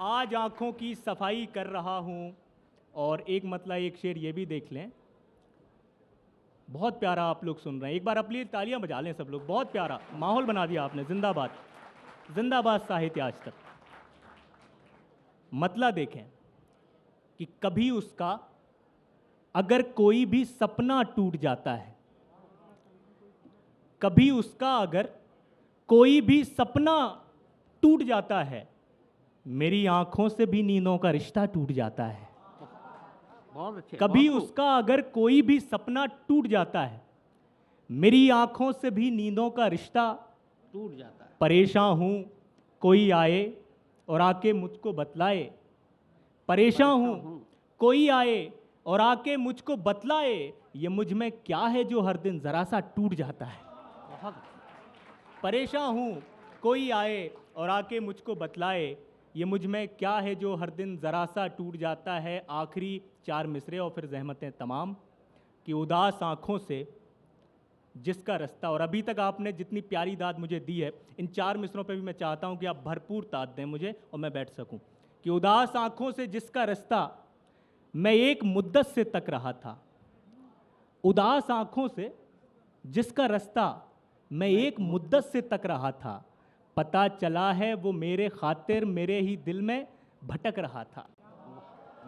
आज आंखों की सफाई कर रहा हूँ। और एक मतलब एक शेर ये भी देख लें, बहुत प्यारा आप लोग सुन रहे हैं, एक बार अपनी तालियां बजा लें सब लोग, बहुत प्यारा माहौल बना दिया आपने। जिंदाबाद, जिंदाबाद साहित्य आज तक। मतलब देखें कि कभी उसका अगर कोई भी सपना टूट जाता है, कभी उसका अगर कोई भी सपना टूट जाता है, मेरी आंखों से भी नींदों का रिश्ता टूट जाता है। बहुत अच्छे, कभी बहुत खूब। उसका अगर कोई भी सपना टूट जाता है, मेरी आंखों से भी नींदों का रिश्ता टूट जाता है। परेशान हूँ कोई आए और आके मुझको बतलाए, परेशान हूँ कोई आए और आके मुझको बतलाए, ये मुझ में क्या है जो हर दिन ज़रा सा टूट जाता है। बहुत अच्छे। परेशान हूँ कोई आए और आके मुझको बतलाए, ये मुझ में क्या है जो हर दिन ज़रा सा टूट जाता है। आखिरी 4 मिसरे और फिर ज़हमतें तमाम कि उदास आँखों से जिसका रास्ता। और अभी तक आपने जितनी प्यारी दाद मुझे दी है, इन 4 मिसरों पे भी मैं चाहता हूँ कि आप भरपूर दाद दें मुझे और मैं बैठ सकूँ। कि उदास आँखों से जिसका रास्ता मैं एक मुद्दत से तक रहा था, उदास आँखों से जिसका रास्ता मैं एक मुद्दत से तक रहा था, पता चला है वो मेरे खातिर मेरे ही दिल में भटक रहा था।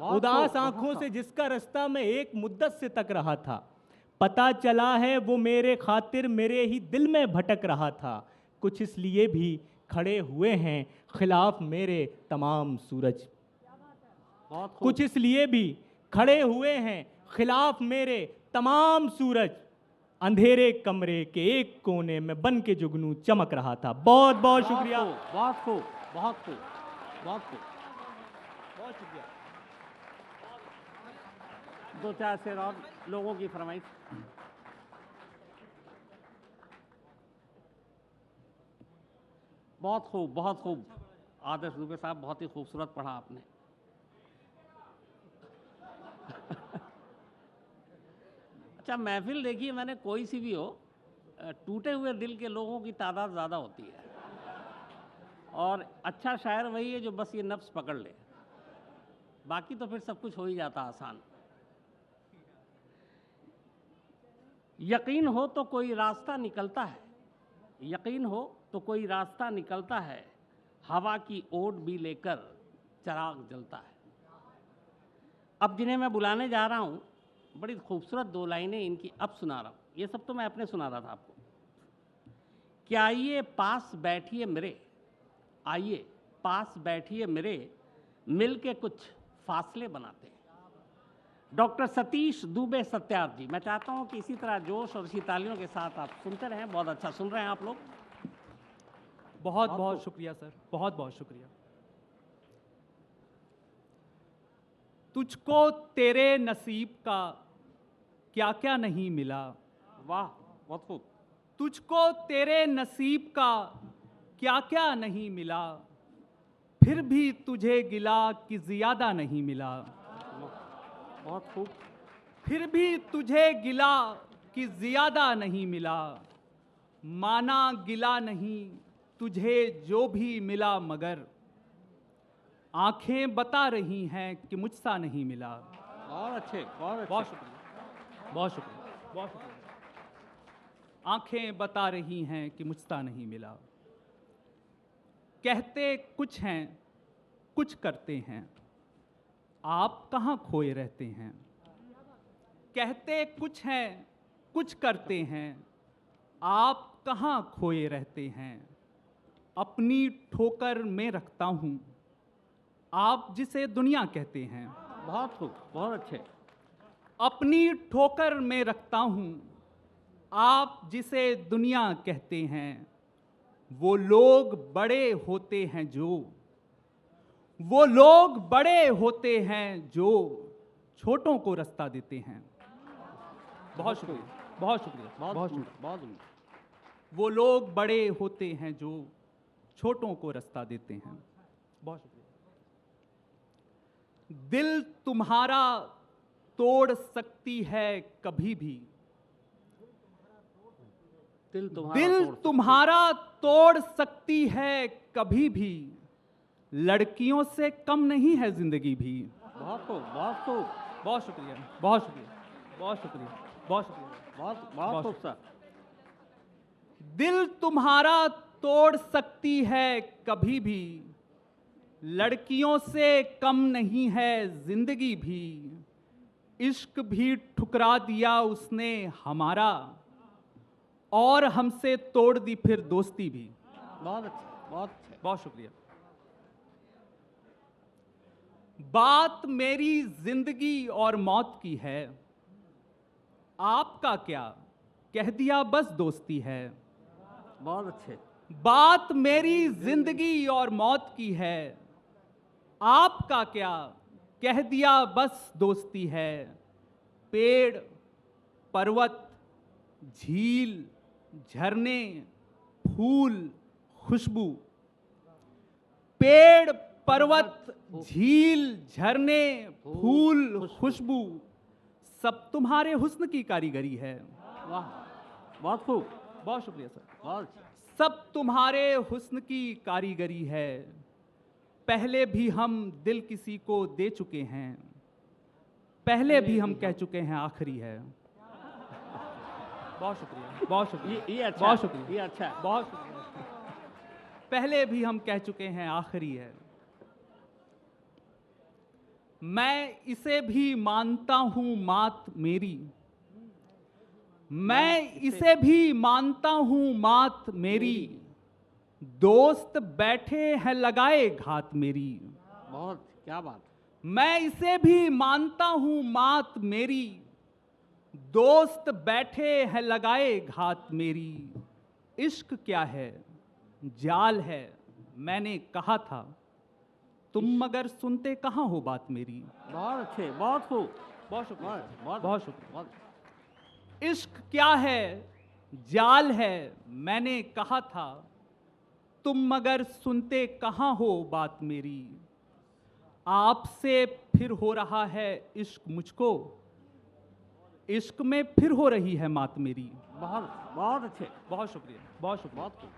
उदास आंखों से जिसका रास्ता मैं एक मुद्दत से तक रहा था, पता चला है वो मेरे खातिर मेरे ही दिल में भटक रहा था। कुछ इसलिए भी खड़े हुए हैं खिलाफ मेरे तमाम सूरज, बहुत खूब। कुछ इसलिए भी खड़े हुए हैं खिलाफ मेरे तमाम सूरज, अंधेरे कमरे के एक कोने में बन के जुगनू चमक रहा था। बहुत बहुत शुक्रिया। बहुत खूब, बहुत खूब, बहुत खूब। बहुत शुक्रिया। 2-4 शेर और लोगों की फरमाइश। बहुत खूब, बहुत खूब। आदर्श दुबे साहब, बहुत ही खूबसूरत पढ़ा आपने। अच्छा, महफिल देखिए, मैंने कोई सी भी हो, टूटे हुए दिल के लोगों की तादाद ज़्यादा होती है। और अच्छा शायर वही है जो बस ये नफ्स पकड़ ले, बाकी तो फिर सब कुछ हो ही जाता आसान। यकीन हो तो कोई रास्ता निकलता है, यकीन हो तो कोई रास्ता निकलता है, हवा की ओट भी लेकर चिराग जलता है। अब जिन्हें मैं बुलाने जा रहा हूँ, बड़ी खूबसूरत 2 लाइनें इनकी अब सुना रहा हूँ। ये सब तो मैं अपने सुना रहा था आपको। कि आइए पास बैठिए मेरे, आइए पास बैठिए मेरे, मिल के कुछ फासले बनाते हैं। डॉक्टर सतीश दुबे सत्यार्थ जी। मैं चाहता हूँ कि इसी तरह जोश और इसी तालियों के साथ आप सुनते रहें। बहुत अच्छा सुन रहे हैं आप लोग। बहुत बहुत शुक्रिया सर, बहुत बहुत शुक्रिया। तुझको तेरे नसीब का क्या क्या नहीं मिला। वाह, बहुत खूब। तुझको तेरे नसीब का क्या क्या नहीं मिला, फिर भी तुझे गिला कि ज्यादा नहीं मिला। बहुत खूब। फिर भी तुझे गिला कि ज्यादा नहीं मिला, माना गिला नहीं तुझे जो भी मिला, मगर आंखें बता रही हैं कि मुझसा नहीं मिला। बहुत अच्छे, बहुत अच्छे। बहुत शुक्रिया, बहुत शुक्रिया, बहुत शुक्रिया। आंखें बता रही हैं कि मुझसा नहीं मिला। कहते कुछ हैं, कुछ करते हैं, आप कहाँ खोए रहते हैं। कहते कुछ हैं, कुछ करते हैं, आप कहाँ खोए रहते हैं। अपनी ठोकर में रखता हूँ, आप जिसे दुनिया कहते हैं। बहुत खूब, बहुत अच्छे। अपनी ठोकर में रखता हूँ, आप जिसे दुनिया कहते हैं। वो लोग बड़े होते हैं जो, वो लोग बड़े होते हैं जो छोटों को रास्ता देते हैं। बहुत शुक्रिया, बहुत शुक्रिया, बहुत शुक्रिया, बहुत उम्दा। वो लोग बड़े होते हैं जो छोटों को रास्ता देते हैं। बहुत शुक्रिया। दिल तुम्हारा तोड़ सकती है कभी भी, दिल तुम्हारा तोड़ सकती है कभी भी, लड़कियों से कम नहीं है जिंदगी भी। बहुत खूब, बहुत खूब, बहुत शुक्रिया, बहुत शुक्रिया, बहुत शुक्रिया, बहुत शुक्रिया, बहुत बहुत खूब सर। दिल तुम्हारा तोड़ सकती है कभी भी, लड़कियों से कम नहीं है जिंदगी भी। इश्क भी ठुकरा दिया उसने हमारा, और हमसे तोड़ दी फिर दोस्ती भी। बहुत अच्छे, बहुत अच्छे। बहुत शुक्रिया। बात मेरी जिंदगी और मौत की है, आपका क्या, कह दिया बस दोस्ती है। बहुत अच्छे। बात मेरी जिंदगी और मौत की है, आपका क्या, कह दिया बस दोस्ती है। पेड़, पर्वत, झील, झरने, फूल, खुशबू। पेड़, पर्वत, झील, झरने, फूल, खुशबू, सब तुम्हारे हुस्न की कारीगरी है। वाह, बहुत खूब, बहुत शुक्रिया सर। बहुत अच्छे। सब तुम्हारे हुस्न की कारीगरी है। पहले भी हम दिल किसी को दे चुके हैं, पहले भी हम कह चुके हैं आखिरी है। बहुत शुक्रिया, बहुत शुक्रिया, ये अच्छा, बहुत शुक्रिया, ये अच्छा है। बहुत शुक्रिया। पहले भी हम कह चुके हैं आखिरी है। मैं इसे भी मानता हूं मात मेरी, मैं इसे भी मानता हूं मात मेरी। दोस्त बैठे हैं लगाए घात मेरी। बहुत, क्या बात। मैं इसे भी मानता हूं मात मेरी, दोस्त बैठे हैं लगाए घात मेरी। इश्क क्या है, जाल है, मैंने कहा था, तुम मगर सुनते कहाँ हो बात मेरी। बहुत अच्छे, बहुत खूब, बहुत शुक्रिया, बहुत बहुत शुक्रिया। बहुत। इश्क क्या है, जाल है, मैंने कहा था, तुम मगर सुनते कहाँ हो बात मेरी। आपसे फिर हो रहा है इश्क मुझको, इश्क में फिर हो रही है मात मेरी। बहुत बहुत अच्छे। बहुत शुक्रिया, बहुत शुक्रिया। बहुत खूब।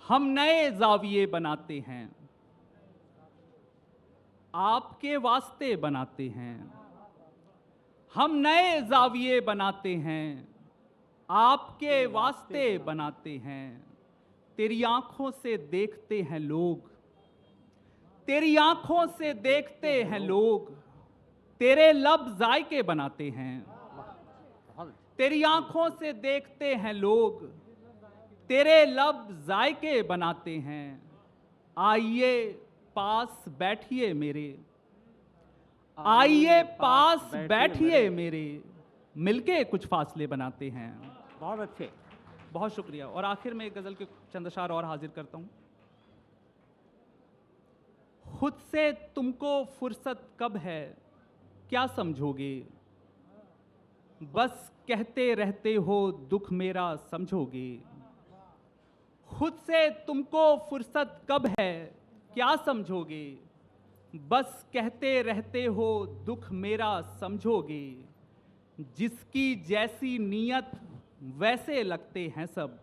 हम नए जाविये बनाते हैं, आपके वास्ते बनाते हैं। हम नए जाविये बनाते हैं, आपके वास्ते बनाते हैं। तेरी आंखों से देखते हैं लोग, तेरी आंखों से देखते हैं लोग, तेरे लब जायके बनाते हैं। तेरी आंखों से देखते हैं लोग, तेरे लब जायके बनाते हैं। आइए पास बैठिए मेरे, आइए पास बैठिए मेरे, मिलके कुछ फासले बनाते हैं। बहुत अच्छे। बहुत शुक्रिया। और आखिर में एक गजल के चंद अशार और हाजिर करता हूं। खुद से तुमको फुर्सत कब है क्या समझोगे, बस कहते रहते हो दुख मेरा समझोगे। खुद से तुमको फुर्सत कब है क्या समझोगे, बस कहते रहते हो दुख मेरा समझोगे। जिसकी जैसी नीयत वैसे लगते हैं सब,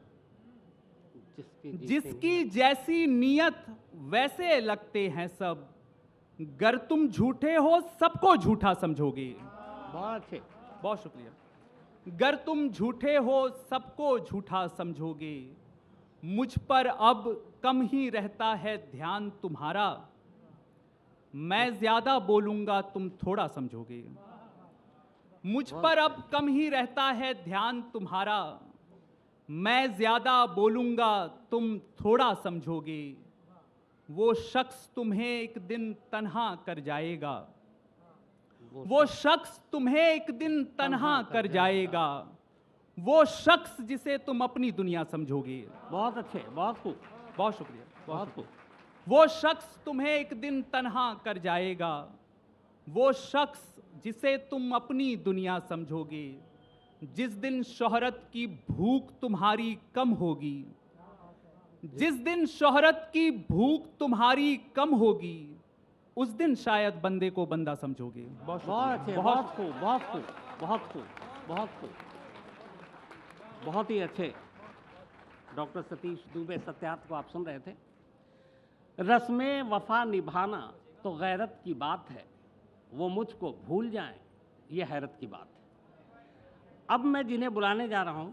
जिसकी जैसी नीयत वैसे लगते हैं सब। गर तुम झूठे हो सबको झूठा समझोगे। बहुत अच्छे। बहुत शुक्रिया। गर तुम झूठे हो सबको झूठा समझोगे। मुझ पर अब कम ही रहता है ध्यान तुम्हारा, मैं ज्यादा बोलूंगा तुम थोड़ा समझोगे। मुझ पर अब कम ही रहता है ध्यान तुम्हारा, मैं ज्यादा बोलूंगा तुम थोड़ा समझोगे। वो शख्स तुम्हें एक दिन तन्हा कर जाएगा, वो शख्स तुम्हें एक दिन तन्हा कर जाएगा। वो शख्स जिसे तुम अपनी दुनिया समझोगे। बहुत अच्छे, बहुत खूब। बहुत शुक्रिया। बहुत खूब। वो शख्स तुम्हें एक दिन तन्हा कर जाएगा, वो शख्स जिसे तुम अपनी दुनिया समझोगे। जिस दिन शोहरत की भूख तुम्हारी कम होगी, जिस दिन शोहरत की भूख तुम्हारी कम होगी, उस दिन शायद बंदे को बंदा समझोगे। बहुत अच्छे। बहुत खूब, बहुत खूब, बहुत खूब, बहुत खूब, बहुत ही अच्छे। डॉक्टर सतीश दुबे सत्यार्थ को आप सुन रहे थे। रस्में वफा निभाना तो गैरत की बात है, वो मुझको भूल जाएं ये हैरत की बात है। अब मैं जिन्हें बुलाने जा रहा हूं,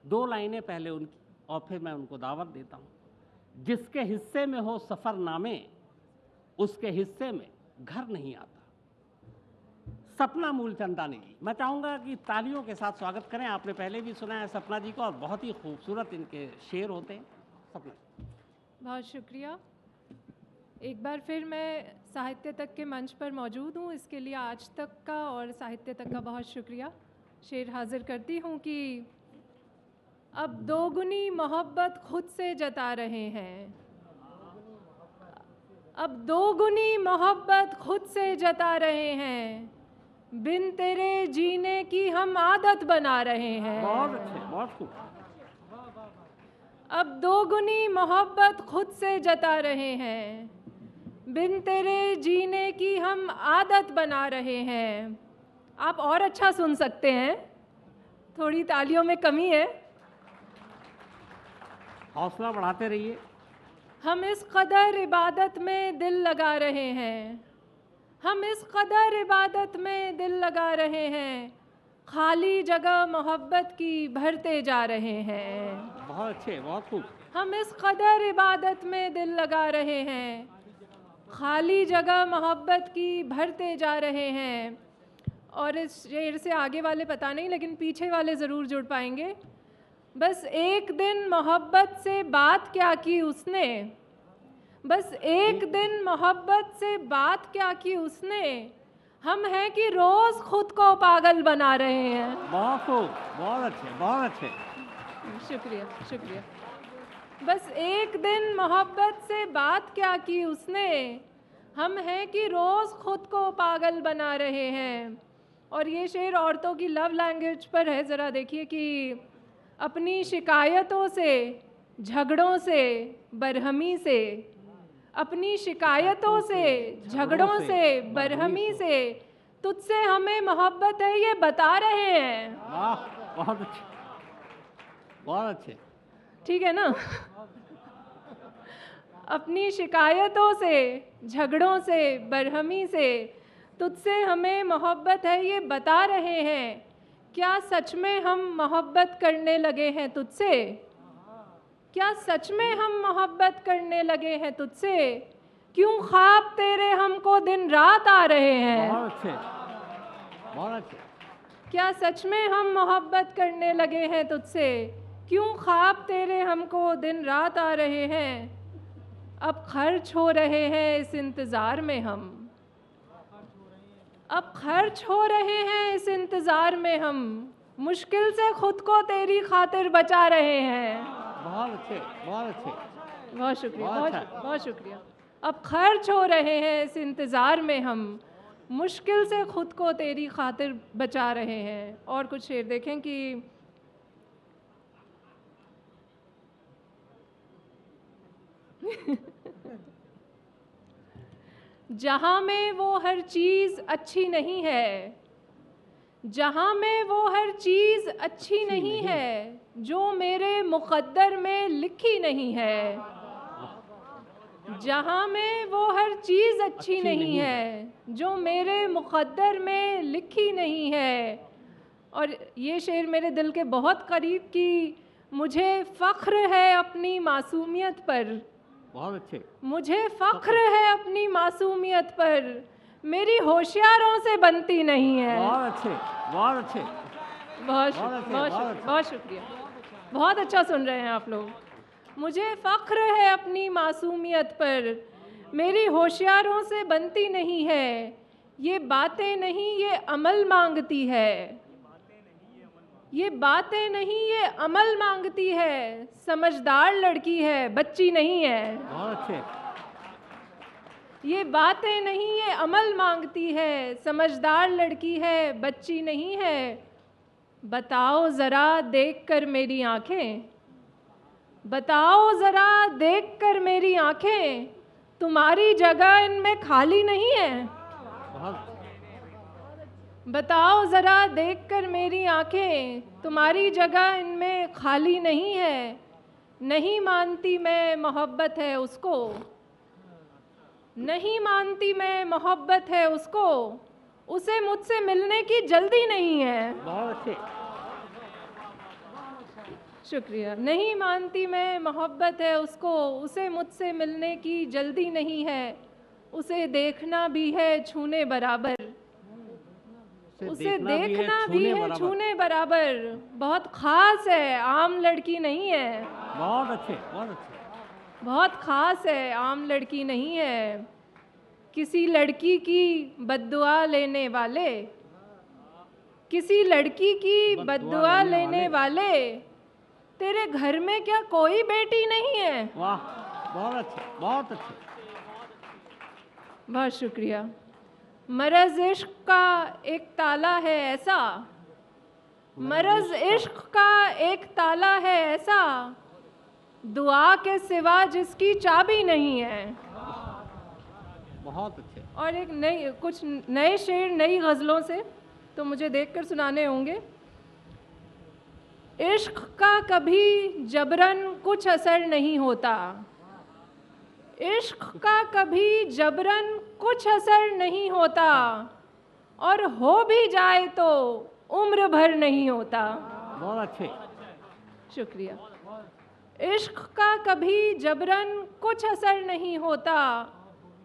दो लाइनें पहले उनकी और फिर मैं उनको दावत देता हूं। जिसके हिस्से में हो सफ़रनामे, उसके हिस्से में घर नहीं आता। सपना मूलचंदानी जी, मैं चाहूँगा कि तालियों के साथ स्वागत करें। आपने पहले भी सुना है सपना जी को और बहुत ही खूबसूरत इनके शेर होते हैं। सपना, बहुत शुक्रिया। एक बार फिर मैं साहित्य तक के मंच पर मौजूद हूँ, इसके लिए आज तक का और साहित्य तक का बहुत शुक्रिया। शेर हाजिर करती हूँ कि अब दोगुनी मोहब्बत खुद से जता रहे हैं, अब दोगुनी मोहब्बत खुद से जता रहे हैं, बिन तेरे जीने की हम आदत बना रहे हैं। बहुत अच्छे, बहुत खूब। अब दोगुनी मोहब्बत खुद से जता रहे हैं, बिन तेरे जीने की हम आदत बना रहे हैं। आप और अच्छा सुन सकते हैं, थोड़ी तालियों में कमी है। हौसला बढ़ाते रहिए। हम इस कदर इबादत में दिल लगा रहे हैं, हम इस कदर इबादत में दिल लगा रहे हैं, खाली जगह मोहब्बत की भरते जा रहे हैं। बहुत अच्छे, बहुत खूब। हम इस कदर इबादत में दिल लगा रहे हैं, खाली जगह मोहब्बत की भरते जा रहे हैं। और इस शेर से आगे वाले पता नहीं, लेकिन पीछे वाले ज़रूर जुड़ पाएंगे। बस एक दिन मोहब्बत से बात क्या की उसने, बस एक दिन मोहब्बत से बात क्या की उसने, हम हैं कि रोज़ खुद को पागल बना रहे हैं। बहुत खूब, बहुत अच्छे, बहुत अच्छे। शुक्रिया, शुक्रिया। बस एक दिन मोहब्बत से बात क्या की उसने, हम हैं कि रोज़ खुद को पागल बना रहे हैं। और ये शेर औरतों की लव लैंग्वेज पर है। ज़रा देखिए कि अपनी शिकायतों से, झगड़ों से, बरहमी से, अपनी शिकायतों से, झगड़ों से, बरहमी से, तुझसे हमें मोहब्बत है ये बता रहे हैं। वाह, बहुत अच्छे, बहुत अच्छे। ठीक है ना? अपनी शिकायतों से, झगड़ों से, बरहमी से तुझसे हमें मोहब्बत है ये बता रहे हैं। क्या सच में हम मोहब्बत करने लगे हैं तुझसे? क्या सच में हम मोहब्बत करने लगे हैं तुझसे? क्यों ख्वाब तेरे हमको दिन रात आ रहे हैं? बहुत अच्छे, बहुत अच्छे। क्या सच में हम मोहब्बत करने लगे हैं तुझसे? क्यों ख्वाब तेरे हमको दिन रात आ रहे हैं? अब खर्च हो रहे हैं इस इंतज़ार में हम, अब खर्च हो रहे हैं इस इंतज़ार में हम, मुश्किल से खुद को तेरी खातिर बचा रहे हैं। बहुत अच्छे, बहुत अच्छे। बहुत शुक्रिया, बहुत बहुत अच्छा। बहुत शुक्रिया। अब खर्च हो रहे हैं इस इंतज़ार में हम, मुश्किल से खुद को तेरी खातिर बचा रहे हैं। और कुछ शेर देखें कि जहाँ में वो हर चीज़ अच्छी नहीं है, जहाँ में वो हर चीज़ अच्छी नहीं है, जो मेरे मुक़द्दर में लिखी नहीं है। जहाँ में वो हर चीज़ अच्छी नहीं है, जो मेरे मुक़द्दर में लिखी नहीं है। और ये शेर मेरे दिल के बहुत करीब कि मुझे फ़ख्र है अपनी मासूमियत पर, बहुत अच्छे। मुझे फ़ख्र है अपनी मासूमियत पर, मेरी होशियारों से बनती नहीं है। बहुत अच्छे, बहुत अच्छे। बहुत शुक्रिया, बहुत अच्छा सुन रहे हैं आप लोग। मुझे फ़ख्र है अपनी मासूमियत पर, मेरी होशियारों से बनती नहीं है। ये बातें नहीं ये अमल मांगती है, ये बातें नहीं ये अमल मांगती है। समझदार लड़की है, बच्ची नहीं है। बहुत अच्छे। ये बातें नहीं ये अमल मांगती है, समझदार लड़की है, बच्ची नहीं है। बताओ ज़रा देखकर मेरी आँखें, बताओ ज़रा देखकर मेरी आँखें, तुम्हारी जगह इनमें खाली नहीं है। बहुत बताओ ज़रा देखकर मेरी आँखें, तुम्हारी जगह इनमें खाली नहीं है। नहीं मानती मैं मोहब्बत है उसको, नहीं मानती मैं मोहब्बत है उसको, उसे मुझसे मिलने की जल्दी नहीं है। बहुत अच्छे। शुक्रिया। नहीं मानती मैं मोहब्बत है उसको, उसे मुझसे मिलने की जल्दी नहीं है। उसे देखना भी है छूने बराबर, उसे देखना भी है छूने बराबर। बहुत ख़ास है, आम लड़की नहीं है। बहुत अच्छे, बहुत अच्छे। बहुत ख़ास है, आम लड़की नहीं है। किसी लड़की की बद्दुआ लेने वाले, किसी लड़की की बद्दुआ लेने वाले, तेरे घर में क्या कोई बेटी नहीं है? वाह, बहुत अच्छे, बहुत अच्छे। बहुत शुक्रिया। मरज़ इश्क का एक ताला है ऐसा, मरज़ इश्क का एक ताला है ऐसा, दुआ के सिवा जिसकी चाबी नहीं है। बहुत अच्छे। और एक नई, कुछ नए शेर नई गज़लों से तो मुझे देखकर सुनाने होंगे। इश्क का कभी जबरन कुछ असर नहीं होता, इश्क का कभी जबरन कुछ असर नहीं होता, और हो भी जाए तो उम्र भर नहीं होता। बहुत अच्छे। शुक्रिया। इश्क का कभी जबरन कुछ असर नहीं होता,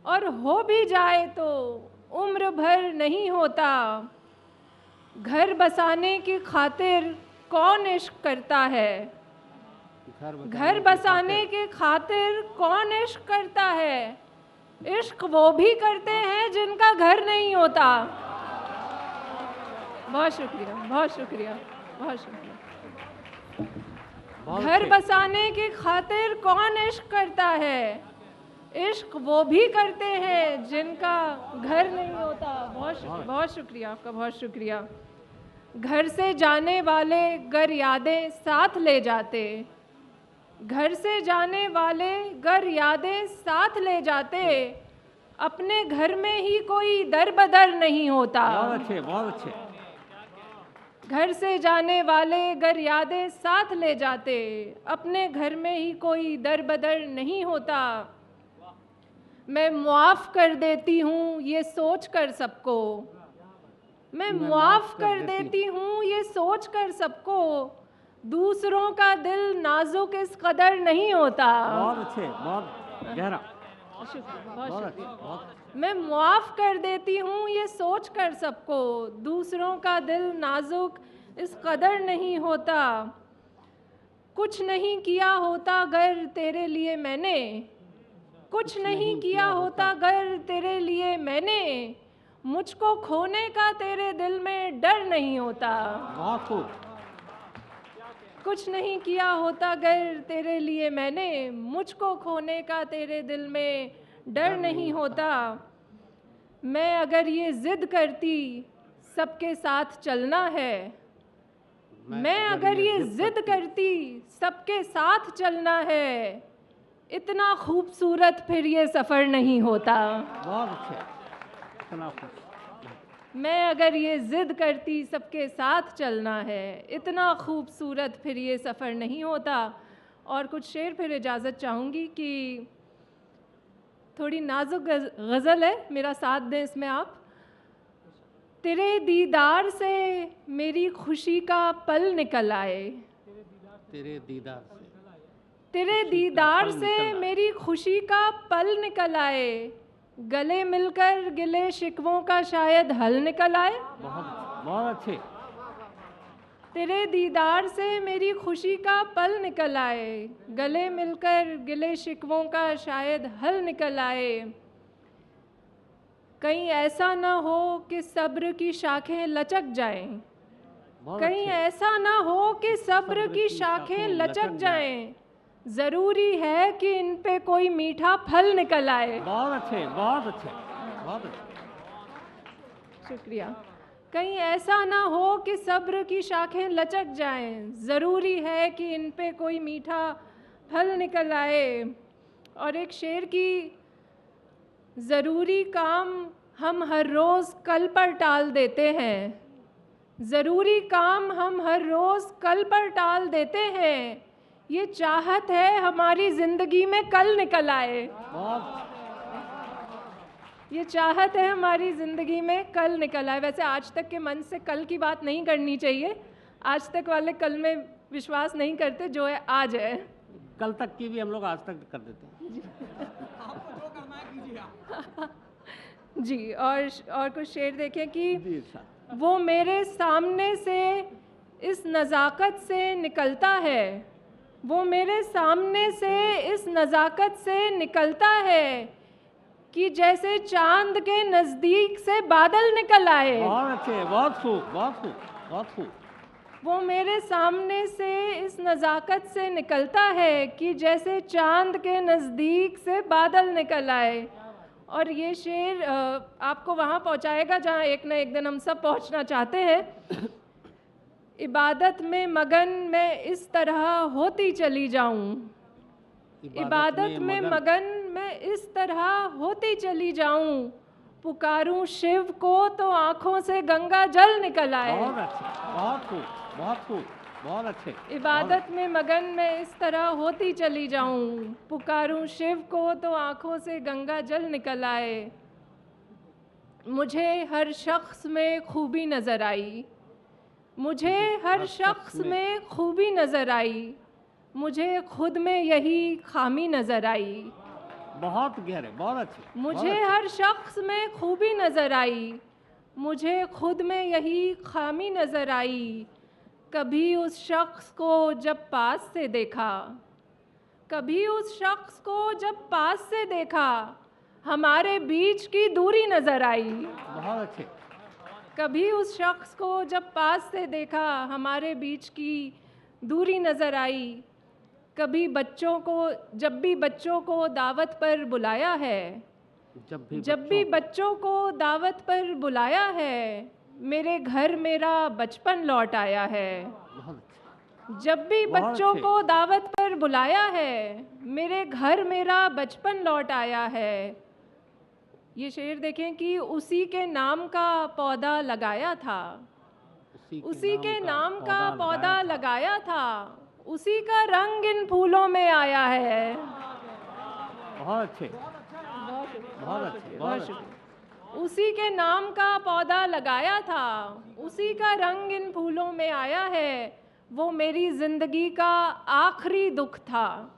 और हो भी जाए तो उम्र भर नहीं होता। घर बसाने की खातिर कौन इश्क करता है, घर बसाने के खातिर कौन इश्क करता है। इश्क वो भी करते हैं जिनका घर नहीं होता। बहुत शुक्रिया, बहुत शुक्रिया, बहुत शुक्रिया। घर बसाने की खातिर कौन इश्क करता है, इश्क वो भी करते हैं जिनका घर नहीं होता। बहुत शुक्रिया आपका, बहुत शुक्रिया। घर से जाने वाले गर यादें साथ ले जाते, घर से जाने वाले गर यादें साथ ले जाते, अपने घर में ही कोई दर बदर नहीं होता। बहुत अच्छे, बहुत अच्छे। घर से जाने वाले गर यादें साथ ले जाते, अपने घर में ही कोई दर बदर नहीं होता। मैं मुआफ़ कर देती हूँ ये सोच कर सबको, मैं मुआफ़ कर देती हूँ ये सोच कर सबको, दूसरों का दिल नाजुक इस कदर नहीं होता। बहुत अच्छे, बहुत गहरा, शुक्रिया, बहुत बहुत अच्छे, शुक्रिया। बहुत मैं मुआफ़ कर देती हूँ ये सोच कर सबको, दूसरों का दिल नाजुक इस कदर नहीं होता। कुछ नहीं किया होता गर तेरे लिए मैंने, कुछ नहीं किया होता गर तेरे लिए मैंने, मुझको खोने का तेरे दिल में डर नहीं होता। बहुत खूब। कुछ नहीं किया होता गर तेरे लिए मैंने, मुझको खोने का तेरे दिल में डर नहीं होता। मैं अगर ये ज़िद करती सबके साथ चलना है, मैं अगर ये ज़िद करती सबके साथ चलना है, इतना खूबसूरत फिर ये सफ़र नहीं होता। बहुत अच्छे, इतना खूब। मैं अगर ये ज़िद करती सबके साथ चलना है, इतना खूबसूरत फिर ये सफ़र नहीं होता। और कुछ शेर फिर इजाज़त चाहूँगी कि थोड़ी नाजुक गज़ल है, मेरा साथ दें इसमें आप। तेरे दीदार से मेरी खुशी का पल निकल आए, तेरे दीदार से, तेरे दीदार से मेरी खुशी का पल निकल आए, गले मिलकर गिले शिकवों का शायद हल निकल आए। बहुत बहुत अच्छे। तेरे दीदार से मेरी खुशी का पल निकल आए, गले मिलकर गिले शिकवों का शायद हल निकल आए। कहीं ऐसा न हो कि सब्र की शाखें लचक जाएं, कहीं ऐसा न हो कि सब्र की शाखें लचक जाएं, ज़रूरी है कि इन पे कोई मीठा फल निकल आए। बहुत अच्छे, बहुत अच्छे, बहुत अच्छे। शुक्रिया। कहीं ऐसा ना हो कि सब्र की शाखें लचक जाएं, ज़रूरी है कि इन पे कोई मीठा फल निकल आए। और एक शेर की, ज़रूरी काम हम हर रोज़ कल पर टाल देते हैं, ज़रूरी काम हम हर रोज़ कल पर टाल देते हैं, ये चाहत है हमारी ज़िंदगी में कल निकल आए। ये चाहत है हमारी ज़िंदगी में कल निकल आए। वैसे आज तक के मन से कल की बात नहीं करनी चाहिए, आज तक वाले कल में विश्वास नहीं करते, जो है आज है। कल तक की भी हम लोग आज तक कर देते हैं। जी। और कुछ शेर देखें कि वो मेरे सामने से इस नज़ाकत से निकलता है, वो मेरे सामने से इस नज़ाकत से निकलता है कि जैसे चांद के नज़दीक से बादल निकल आए। बहुत अच्छे, बहुत खूब, बहुत खूब, बहुत खूब। वो मेरे सामने से इस नज़ाकत से निकलता है कि जैसे चांद के नज़दीक से बादल निकल आए। और ये शेर आपको वहाँ पहुँचाएगा जहाँ एक न एक दिन हम सब पहुँचना चाहते हैं। इबादत में मगन मैं इस तरह होती चली जाऊँ, इबादत में मगन मैं इस तरह होती चली जाऊँ, पुकारूं शिव को तो आँखों से गंगा जल निकल आए। बहुत अच्छे, बहुत खूब, बहुत खूब, बहुत अच्छे। इबादत में मगन मैं इस तरह होती चली जाऊं, पुकारूं शिव को तो आँखों से गंगा जल निकल आए। मुझे हर शख्स में खूबी नज़र आई, मुझे हर शख्स में खूबी नज़र आई, मुझे खुद में यही खामी नज़र आई। बहुत गहरे, बहुत अच्छे। मुझे हर शख्स में खूबी नज़र आई, मुझे खुद में यही खामी नज़र आई। कभी उस शख्स को जब पास से देखा, कभी उस शख्स को जब पास से देखा, हमारे बीच की दूरी नज़र आई। बहुत अच्छे। कभी उस शख्स को जब पास से देखा, हमारे बीच की दूरी नज़र आई। कभी बच्चों को, जब भी बच्चों को दावत पर बुलाया है, जब भी बच्चों को दावत पर बुलाया है, मेरे घर मेरा बचपन लौट आया है। जब भी बच्चों को दावत पर बुलाया है, मेरे घर मेरा बचपन लौट आया है। ये शेर देखें कि उसी के नाम का पौधा लगाया था, उसी के नाम का पौधा लगाया था, उसी का रंग इन फूलों में आया है। बहुत अच्छे। बहुत अच्छे, बहुत बहुत अच्छे। शुक्रिया। उसी के नाम का पौधा लगाया था, उसी का रंग इन फूलों में आया है। वो मेरी जिंदगी का आखिरी दुख था,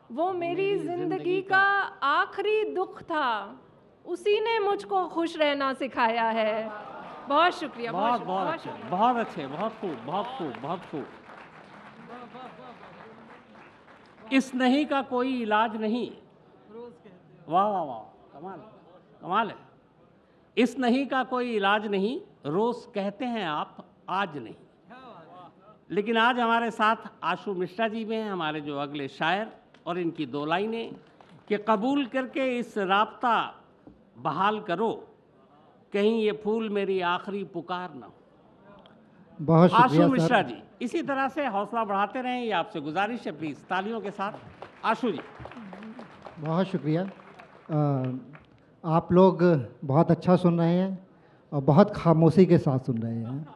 वो मेरी जिंदगी का आखिरी दुख था। उसी ने मुझको खुश रहना सिखाया है। बहुत शुक्रिया, बहुत बहुत शुक्रिया, बहुत बहुत अच्छे, शुक्रिया। बहुत अच्छे, बहुत खूब, बहुत खूब, बहुत खूब। इस नहीं का कोई इलाज नहीं। वाह वाह वाह, कमाल, कमाल है। इस नहीं का कोई इलाज नहीं, रोज कहते हैं आप, आज नहीं। लेकिन आज हमारे साथ आशु मिश्रा जी भी हैं, हमारे जो अगले शायर, और इनकी दो लाइनें कि कबूल करके इस राब्ता बहाल करो, कहीं ये फूल मेरी आखिरी पुकार ना हो। बहुत आशु शुक्रिया मिश्रा सर। जी, इसी तरह से हौसला बढ़ाते रहें, ये आपसे गुजारिश है, प्लीज तालियों के साथ। आशु जी। बहुत शुक्रिया। आप लोग बहुत अच्छा सुन रहे हैं और बहुत खामोशी के साथ सुन रहे हैं।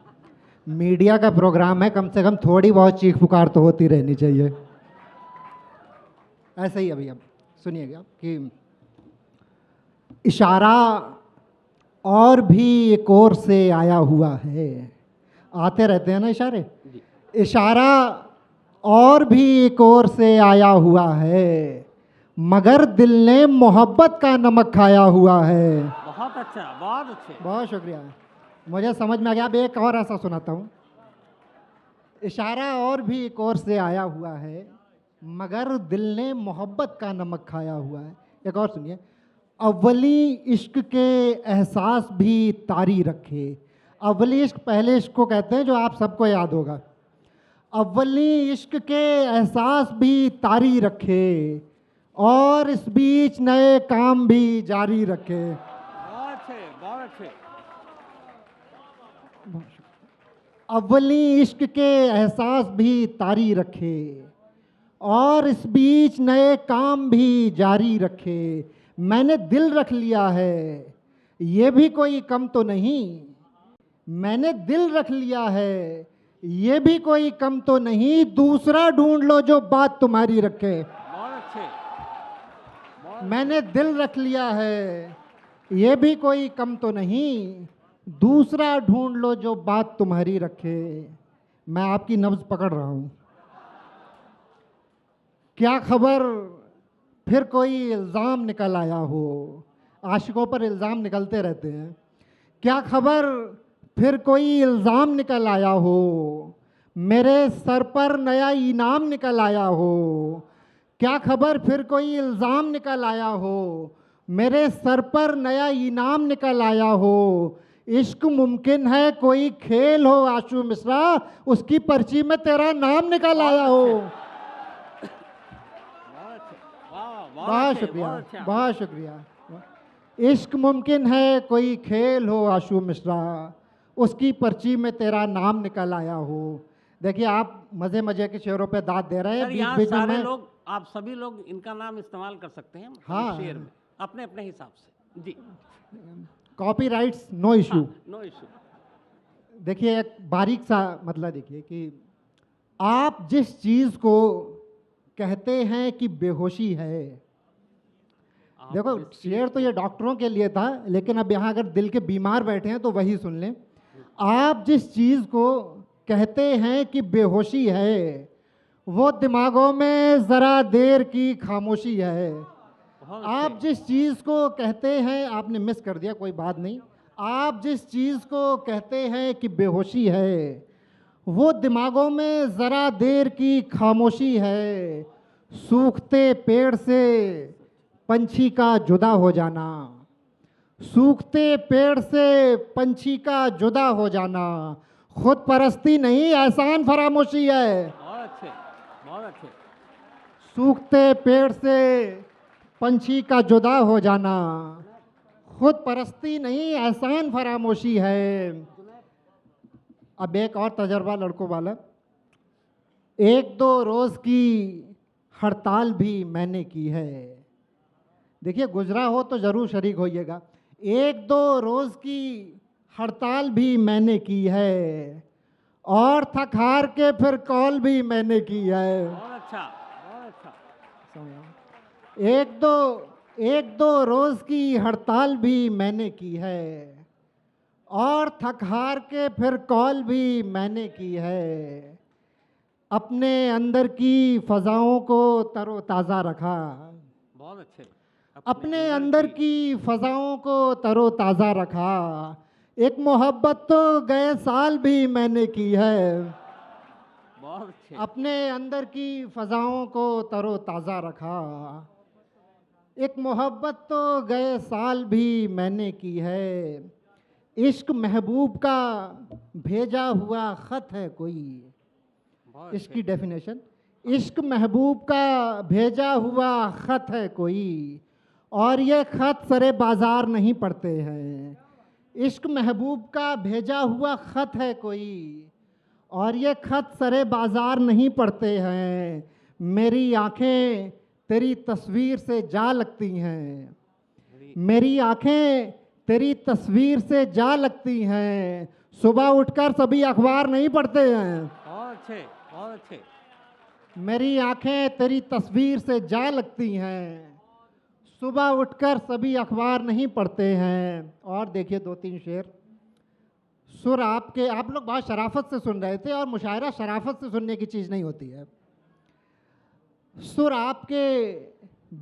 मीडिया का प्रोग्राम है, कम से कम थोड़ी बहुत चीख पुकार तो होती रहनी चाहिए। ऐसे ही अभी अब सुनिएगा कि इशारा और भी एक और से आया हुआ है। आते रहते हैं ना इशारे। इशारा और भी एक और से आया हुआ है, मगर दिल ने मोहब्बत का नमक खाया हुआ है। बहुत अच्छा, बहुत अच्छे। बहुत शुक्रिया, मुझे समझ में आ गया। अब एक और ऐसा सुनाता हूँ। इशारा और भी एक और से आया हुआ है, मगर दिल ने मोहब्बत का नमक खाया हुआ है। एक और सुनिए। अव्वली इश्क के एहसास भी तारी रखे। अव्वली इश्क पहले इश्क को कहते हैं, जो आप सबको याद होगा। अव्वली इश्क के एहसास भी तारी रखे, और इस बीच नए काम भी जारी रखे। बहुत अच्छे, बहुत अच्छे। अव्वली इश्क के एहसास भी तारी रखे, और इस बीच नए काम भी जारी रखे। मैंने दिल रख लिया है, ये भी कोई कम तो नहीं। मैंने दिल रख लिया है, ये भी कोई कम तो नहीं। दूसरा ढूंढ लो जो बात तुम्हारी रखे। बहुत अच्छे। मैंने दिल रख लिया है, ये भी कोई कम तो नहीं। दूसरा ढूंढ लो जो बात तुम्हारी रखे। मैं आपकी नब्ज पकड़ रहा हूं। क्या खबर फिर कोई इल्ज़ाम निकल आया हो। आशिकों पर इल्ज़ाम निकलते रहते हैं। क्या खबर फिर कोई इल्ज़ाम निकल आया हो, मेरे सर पर नया इनाम निकल आया हो। क्या खबर फिर कोई इल्ज़ाम निकल आया हो, मेरे सर पर नया इनाम निकल आया हो। इश्क मुमकिन है कोई खेल हो आशु मिश्रा, उसकी पर्ची में तेरा नाम निकल आया हो। बहुत शुक्रिया, बहुत शुक्रिया। इश्क मुमकिन है कोई खेल हो आशु मिश्रा, उसकी पर्ची में तेरा नाम निकल आया हो। देखिए, आप मजे मजे के शेरों पे दाद दे रहे हैं। सर, यहाँ बीच में सारे मैं लोग, आप सभी लोग इनका नाम इस्तेमाल कर सकते हैं हाँ। शेर में, अपने अपने हिसाब से। जी, copyrights no issue. No issue. देखिए, एक बारीक सा मतलब देखिए कि आप जिस चीज़ को कहते हैं कि बेहोशी है। देखो, शेर तो ये डॉक्टरों के लिए था, लेकिन अब यहाँ अगर दिल के बीमार बैठे हैं तो वही सुन लें। आप जिस चीज़ को कहते हैं कि बेहोशी है, वो दिमागों में ज़रा देर की खामोशी है। आप जिस चीज़ को कहते हैं, आपने मिस कर दिया, कोई बात नहीं। आप जिस चीज़ को कहते हैं कि बेहोशी है, वो दिमागों में ज़रा देर की खामोशी है। सूखते पेड़ से पंछी का जुदा हो जाना, सूखते पेड़ से पंछी का जुदा हो जाना खुद परस्ती नहीं, एहसान फरामोशी है। बहुत अच्छे, बहुत अच्छे। सूखते पेड़ से पंछी का जुदा हो जाना खुद परस्ती नहीं, एहसान फरामोशी है। अब एक और तजर्बा लड़कों वाला। एक दो रोज़ की हड़ताल भी मैंने की है। देखिए, गुजरा हो तो ज़रूर शरीक होइएगा। एक दो रोज़ की हड़ताल भी मैंने की है, और थक हार के फिर कॉल भी मैंने की है। बहुत अच्छा, बहुत अच्छा। एक दो एक दो रोज की हड़ताल भी मैंने की है, और थक हार के फिर कॉल भी मैंने की है। अपने अंदर की फजाओं को तरोताज़ा रखा, बहुत अच्छे। अपने अंदर की फजाओं को तरोताज़ा रखा। एक मोहब्बत तो गए साल भी मैंने की है। बहुत अच्छे। अपने अंदर की फजाओं को तरोताज़ा रखा। एक मोहब्बत तो गए साल भी मैंने की है। इश्क महबूब का भेजा हुआ ख़त है कोई। बहुत इसकी डेफिनेशन, इश्क महबूब का भेजा हुआ ख़त है कोई, और ये ख़त सरे बाज़ार नहीं पढ़ते हैं। इश्क महबूब का भेजा हुआ ख़त है कोई, और ये ख़त सरे बाज़ार नहीं पढ़ते हैं। मेरी आँखें तेरी तस्वीर से जा लगती हैं, मेरी आँखें तेरी तस्वीर से जा लगती हैं। सुबह उठकर सभी अखबार नहीं पढ़ते हैं। बहुत अच्छे, बहुत अच्छे। मेरी आंखें तेरी तस्वीर से जा लगती हैं, सुबह उठकर सभी अखबार नहीं पढ़ते हैं। और देखिए दो तीन शेर। सुर आपके, आप लोग बहुत शराफत से सुन रहे थे, और मुशायरा शराफत से सुनने की चीज़ नहीं होती है। सुर आपके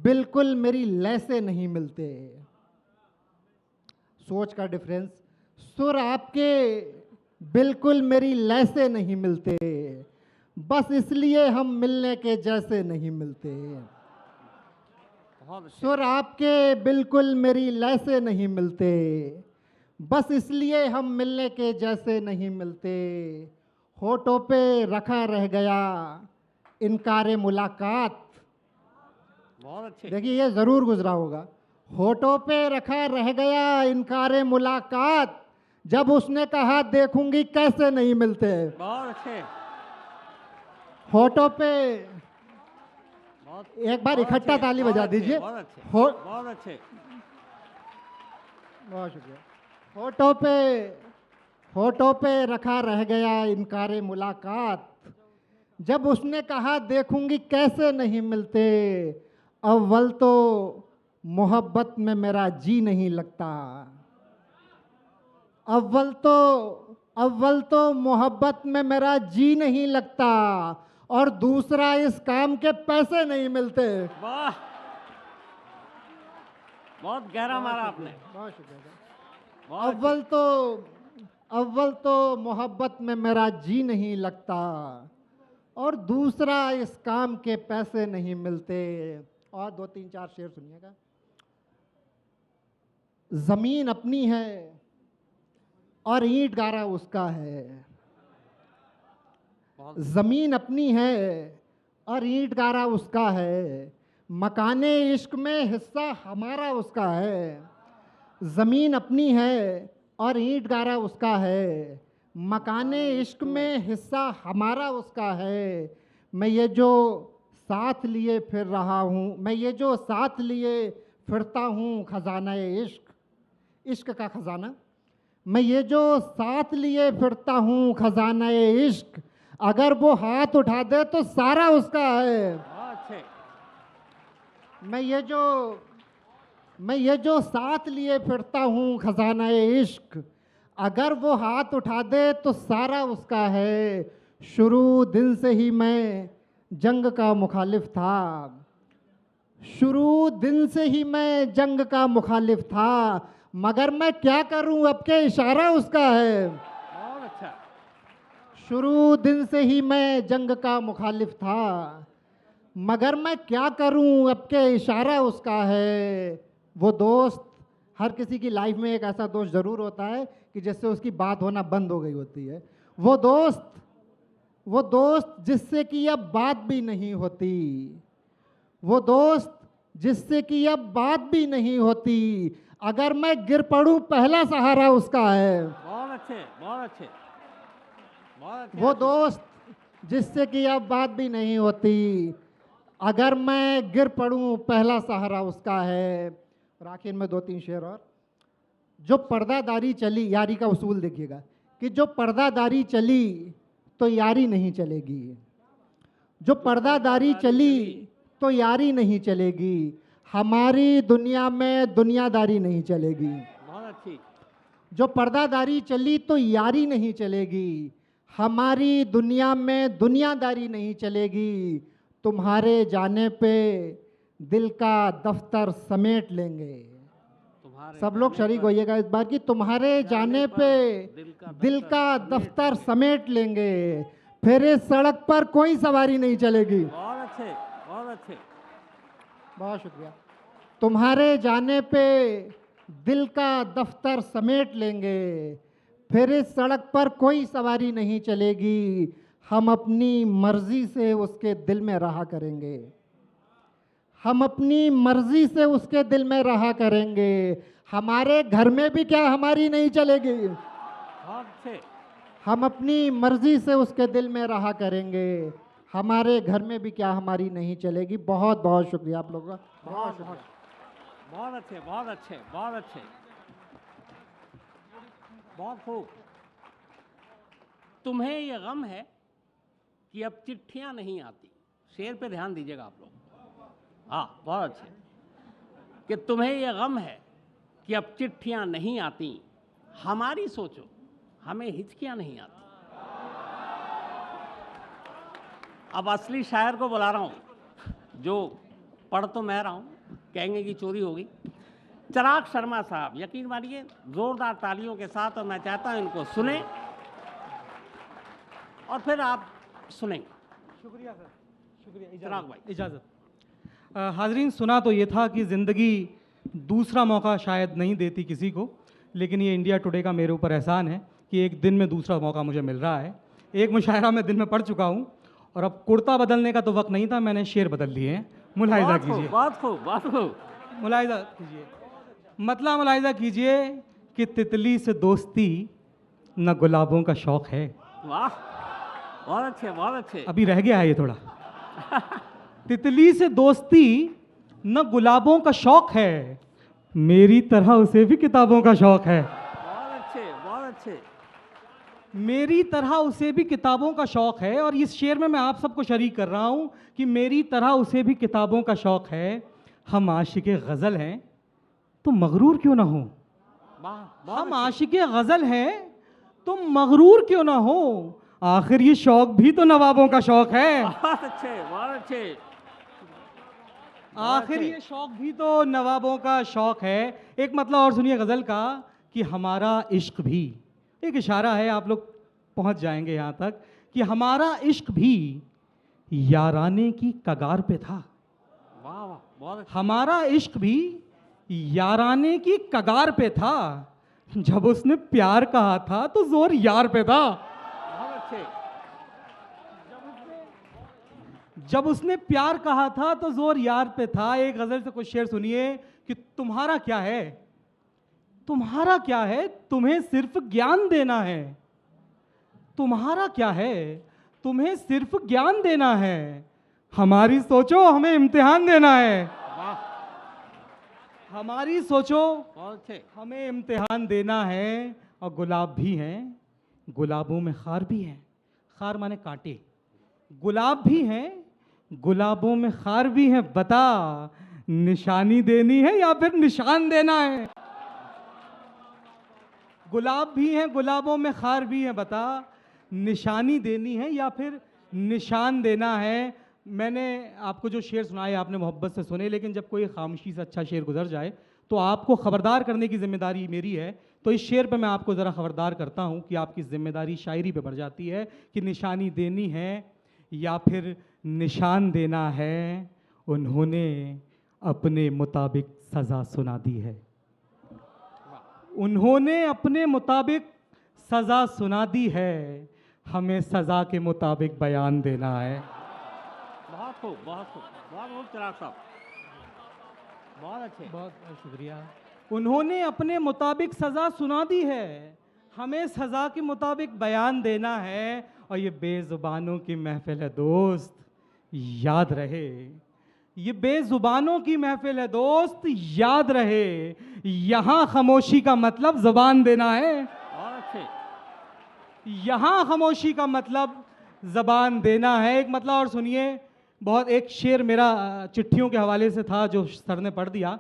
बिल्कुल मेरी लय से नहीं मिलते। सोच का डिफरेंस। सुर आपके बिल्कुल मेरी लय से नहीं मिलते, बस इसलिए हम मिलने के जैसे नहीं मिलते। सुर आपके बिल्कुल मेरी लय से नहीं मिलते, बस इसलिए हम मिलने के जैसे नहीं मिलते। होठों पे रखा रह गया इनकार मुलाकात। बहुत अच्छे। देखिए ये ज़रूर गुजरा होगा। होठों पे रखा रह गया इनकार मुलाकात, जब उसने कहा देखूंगी कैसे नहीं मिलते। बहुत अच्छे। होठों पे, बहुत एक बार बहुत इकट्ठा अच्छे, ताली बहुत बजा अच्छे, दीजिए। बहुत अच्छे, हो- बहुत अच्छे। बहुत शुक्रिया। होठों पे रखा रह गया इनकार मुलाकात, जब उसने कहा देखूंगी कैसे नहीं मिलते। अव्वल तो मोहब्बत में मेरा जी नहीं लगता, अव्वल तो मोहब्बत में मेरा जी नहीं लगता, और दूसरा इस काम के पैसे नहीं मिलते। वाह, बहुत गहरा मारा आपने। बहुत शुक्रिया। बहुत अव्वल तो मोहब्बत में मेरा जी नहीं लगता, और दूसरा इस काम के पैसे नहीं मिलते। और दो तीन चार शेर सुनिएगा। जमीन अपनी है और ईंट गारा उसका है। जमीन अपनी है और ईंट गारा उसका है, मकाने इश्क में हिस्सा हमारा उसका है। जमीन अपनी है और ईंट गारा उसका है, मकाने इश्क में हिस्सा हमारा उसका है। मैं ये जो साथ लिए फिर रहा हूँ, मैं ये जो साथ लिए फिरता हूँ खजाना इश्क, इश्क का खजाना। मैं ये जो साथ लिए फिरता हूँ खजाना इश्क, अगर वो हाथ उठा दे तो सारा उसका है। बहुत अच्छे। मैं ये जो साथ लिए फिरता हूँ खजाना इश्क, अगर वो हाथ उठा दे तो सारा उसका है। शुरू दिन से ही मैं जंग का मुखालिफ था, शुरू दिन से ही मैं जंग का मुखालिफ था, मगर मैं क्या करूं अब के इशारा उसका है। बहुत अच्छा। शुरू दिन से ही मैं जंग का मुखालिफ था, मगर मैं क्या करूं अब के इशारा उसका है। वो दोस्त, हर किसी की लाइफ में एक ऐसा दोस्त ज़रूर होता है कि जिससे उसकी बात होना बंद हो गई होती है। वो दोस्त जिससे कि अब बात भी नहीं होती, वो दोस्त जिससे कि अब बात भी नहीं होती, अगर मैं गिर पड़ूं पहला सहारा उसका है। बहुत अच्छे, बहुत अच्छे, बहुत अच्छे। वो दोस्त जिससे कि अब बात भी नहीं होती, अगर मैं गिर पड़ूं पहला सहारा उसका है। और आखिर में दो तीन शेर और। जो पर्दादारी चली, यारी का उसूल देखिएगा कि जो पर्दादारी चली तो यारी नहीं चलेगी, जो पर्दादारी चली तो यारी नहीं चलेगी। हमारी दुनिया में दुनियादारी नहीं चलेगी। बहुत अच्छी। जो पर्दादारी चली तो यारी नहीं चलेगी। हमारी दुनिया में दुनियादारी नहीं चलेगी। तुम्हारे जाने पे दिल का दफ्तर समेट लेंगे। सब लोग शरीक होइएगा इस बार की, तुम्हारे जाने पे दिल का दफ्तर समेट लेंगे, फिर इस सड़क पर कोई सवारी नहीं चलेगी। बहुत अच्छे, बहुत अच्छे। बहुत शुक्रिया। तुम्हारे जाने पे दिल का दफ्तर समेट लेंगे, फिर इस सड़क पर कोई सवारी नहीं चलेगी। हम अपनी मर्जी से उसके दिल में रहा करेंगे। हम अपनी मर्जी से उसके दिल में रहा करेंगे। हमारे घर में भी क्या हमारी नहीं चलेगी। बहुत अच्छे। हम अपनी मर्जी से उसके दिल में रहा करेंगे। हमारे घर में भी क्या हमारी नहीं चलेगी। बहुत बहुत शुक्रिया आप लोगों का। बहुत बहुत बहुत अच्छे, बहुत अच्छे, बहुत अच्छे, बहुत खूब। तुम्हें ये गम है कि अब चिट्ठियां नहीं आती। शेर पे ध्यान दीजिएगा आप लोग। हाँ, बहुत अच्छे। कि तुम्हें ये गम है कि अब चिट्ठियां नहीं आती, हमारी सोचो हमें हिचकियां नहीं आती। अब असली शायर को बुला रहा हूं, जो पढ़ तो मैं रहा हूं, कहेंगे कि चोरी होगी। चिराग शर्मा साहब, यकीन मानिए जोरदार तालियों के साथ, और मैं चाहता हूं इनको सुने और फिर आप सुनेंगे। शुक्रिया सर, शुक्रिया। चिराग भाई, इजाज़त। हाजरीन, सुना तो ये था कि ज़िंदगी दूसरा मौका शायद नहीं देती किसी को, लेकिन ये इंडिया टुडे का मेरे ऊपर एहसान है कि एक दिन में दूसरा मौका मुझे मिल रहा है। एक मुशायरा मैं दिन में पढ़ चुका हूँ और अब कुर्ता बदलने का तो वक्त नहीं था, मैंने शेर बदल लिए हैं। मुलाहिजा कीजिए, बहुत खूब, बहुत खूब। मुलाहिजा कीजिए। मतलब मुलाहिजा कीजिए कि तितली से दोस्ती न गुलाबों का शौक़ है। वाह, बहुत अच्छे, बहुत अच्छे। अभी रह गया है ये थोड़ा। तितली से दोस्ती न गुलाबों का शौक़ है, मेरी तरह उसे भी किताबों का शौक़ है। बहुत अच्छे, बहुत अच्छे। मेरी तरह उसे भी किताबों का शौक़ है। और इस शेर में मैं आप सबको शरीक कर रहा हूँ कि मेरी तरह उसे भी किताबों का शौक़ है। हम आशिक़े गज़ल हैं तो मगरूर क्यों ना हो। हम आशिक़े गज़ल हैं तो मगरूर क्यों ना हो। आखिर ये शौक़ भी तो नवाबों का शौक़ है। बहुत अच्छे, बहुत अच्छे। आखिर ये शौक़ भी तो नवाबों का शौक़ है। एक मतलब और सुनिए गज़ल का कि हमारा इश्क भी, एक इशारा है, आप लोग पहुंच जाएंगे यहाँ तक, कि हमारा इश्क भी याराने की कगार पे था। वाह वाह, बहुत अच्छे। हमारा इश्क भी याराने की कगार पे था। जब उसने प्यार कहा था तो जोर यार पे था। बहुत अच्छे। जब उसने प्यार कहा था तो जोर यार पे था। एक गज़ल से कुछ शेर सुनिए कि तुम्हारा क्या है, तुम्हारा क्या है, तुम्हें सिर्फ ज्ञान देना है। तुम्हारा क्या है, तुम्हें सिर्फ ज्ञान देना है। हमारी सोचो हमें इम्तिहान देना है। वाह, हमारी सोचो बहुत अच्छे। हमें इम्तिहान देना है। और गुलाब भी हैं, गुलाबों में खार भी हैं। खार माने कांटे। गुलाब भी हैं, गुलाबों में खार भी हैं। बता निशानी देनी है या फिर निशान देना है। गुलाब भी हैं, गुलाबों में खार भी हैं। बता निशानी देनी है या फिर निशान देना है। मैंने आपको जो शेर सुनाए आपने मोहब्बत से सुने, लेकिन जब कोई खामोशी से अच्छा शेर गुजर जाए तो आपको ख़बरदार करने की जिम्मेदारी मेरी है। तो इस शेर पे मैं आपको ज़रा ख़बरदार करता हूँ कि आपकी ज़िम्मेदारी शायरी पे बढ़ जाती है कि निशानी देनी है या फिर निशान देना है। उन्होंने अपने मुताबिक सज़ा सुना दी है। उन्होंने अपने मुताबिक सज़ा सुना दी है। हमें सज़ा के मुताबिक बयान देना है। बहुत खूब, बहुत खूब, बहुत खूब चिराग साहब, बहुत अच्छे। बहुत बहुत शुक्रिया। उन्होंने अपने मुताबिक सज़ा सुना दी है, हमें सज़ा के मुताबिक बयान देना है। और ये बेज़ुबानों की महफिल है दोस्त, याद रहे। ये बेज़ुबानों की महफिल है दोस्त, याद रहे। यहाँ खामोशी का मतलब ज़ुबान देना है। बहुत अच्छे। यहाँ खामोशी का मतलब ज़बान देना है। एक मतलब और सुनिए, बहुत एक शेर मेरा चिट्ठियों के हवाले से था जो सर ने पढ़ दिया।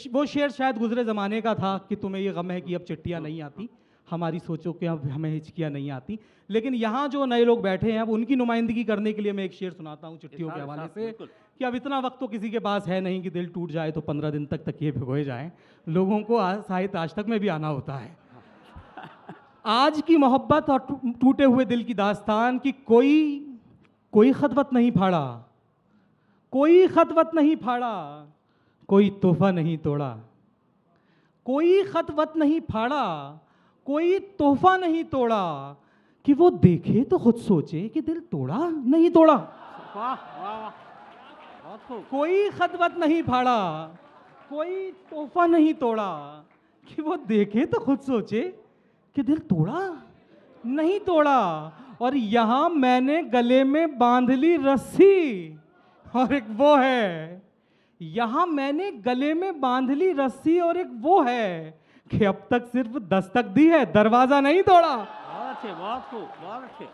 वो शेर शायद गुजरे ज़माने का था कि तुम्हें ये गम है कि अब चिट्ठियाँ नहीं आती, हमारी सोचो कि अब हमें हिचकियाँ नहीं आती। लेकिन यहाँ जो नए लोग बैठे हैं अब उनकी नुमाइंदगी करने के लिए मैं एक शेर सुनाता हूँ चिट्ठियों के हवाले से कि अब इतना वक्त तो किसी के पास है नहीं कि दिल टूट जाए तो 15 दिन तक तकिए भिगोए जाएं। लोगों को साहित्य आज तक में भी आना होता है। आज की मोहब्बत और टूटे हुए दिल की दास्तान कि कोई खतवत नहीं फाड़ा, कोई खतवत नहीं फाड़ा, कोई तोहफा नहीं तोड़ा, कोई खतवत नहीं फाड़ा, कोई तोहफा नहीं तोड़ा, कि वो देखे तो खुद सोचे कि दिल तोड़ा नहीं तोड़ा। वाह वाह वाह, बहुत खूब। कोई खतवत नहीं फाड़ा, कोई तोहफा नहीं तोड़ा, कि वो देखे तो खुद सोचे कि दिल तोड़ा नहीं तोड़ा। और यहाँ मैंने गले में बांध ली रस्सी, और एक वो है, यहाँ मैंने गले में बांध ली रस्सी और एक वो है कि अब तक सिर्फ दस्तक दी है, दरवाजा नहीं तोड़ा। बहुत अच्छे, बहुत खूब, बहुत अच्छे।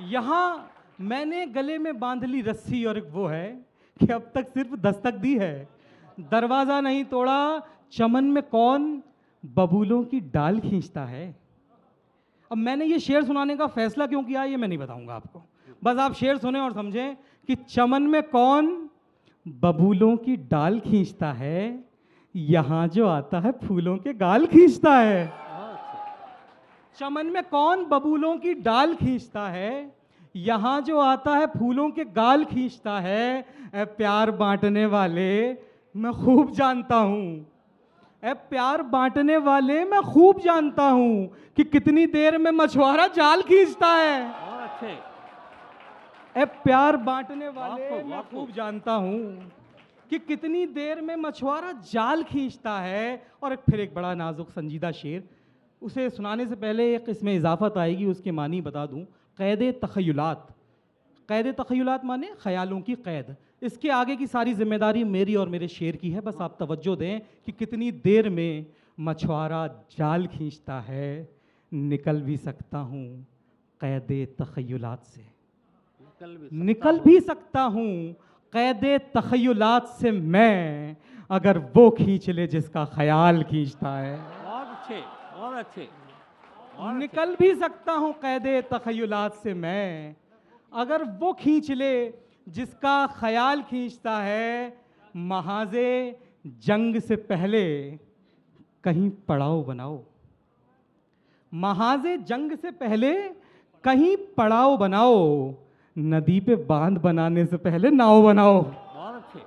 यहाँ मैंने गले में बांध ली रस्सी और एक वो है कि अब तक सिर्फ दस्तक दी है, दरवाजा नहीं तोड़ा। चमन में कौन बबूलों की डाल खींचता है। अब मैंने ये शेर सुनाने का फैसला क्यों किया ये मैं नहीं बताऊंगा आपको, बस आप शेर सुने और समझें कि चमन में कौन बबूलों की डाल खींचता है, यहाँ जो आता है फूलों के गाल खींचता है। चमन में कौन बबूलों की डाल खींचता है, यहाँ जो आता है फूलों के गाल खींचता है। ए प्यार बांटने वाले मैं खूब जानता हूँ, ए प्यार बांटने वाले मैं खूब जानता हूँ कि कितनी देर में मछुआरा जाल खींचता है। बहुत अच्छे। ए प्यार बांटने वाले मैं खूब जानता हूँ कि कितनी देर में मछुआरा जाल खींचता है। और फिर एक बड़ा नाजुक संजीदा शेर, उसे सुनाने से पहले एक इसमें इजाफत आएगी, उसके मानी बता दूं। क़ैद तख़य्युलात, क़ैद तख़य्युलात माने ख़यालों की क़ैद। इसके आगे की सारी जिम्मेदारी मेरी और मेरे शेर की है, बस आप तवज्जो दें कि कितनी देर में मछुआरा जाल खींचता है, निकल भी सकता हूँ क़ैद तख़य्युलात से, निकल भी सकता हूँ क़ैद तख़य्युलात से मैं, अगर वो खींच ले जिसका ख्याल खींचता है। बहुत अच्छे, बहुत अच्छे। निकल भी सकता हूँ क़ैद तख़य्युलात से मैं, अगर वो खींच ले जिसका ख्याल खींचता है। महाज़े जंग से पहले कहीं पड़ाव बनाओ, महाज़े जंग से पहले कहीं पड़ाव बनाओ, नदी पे बांध बनाने से पहले नाव बनाओ। बहुत अच्छे।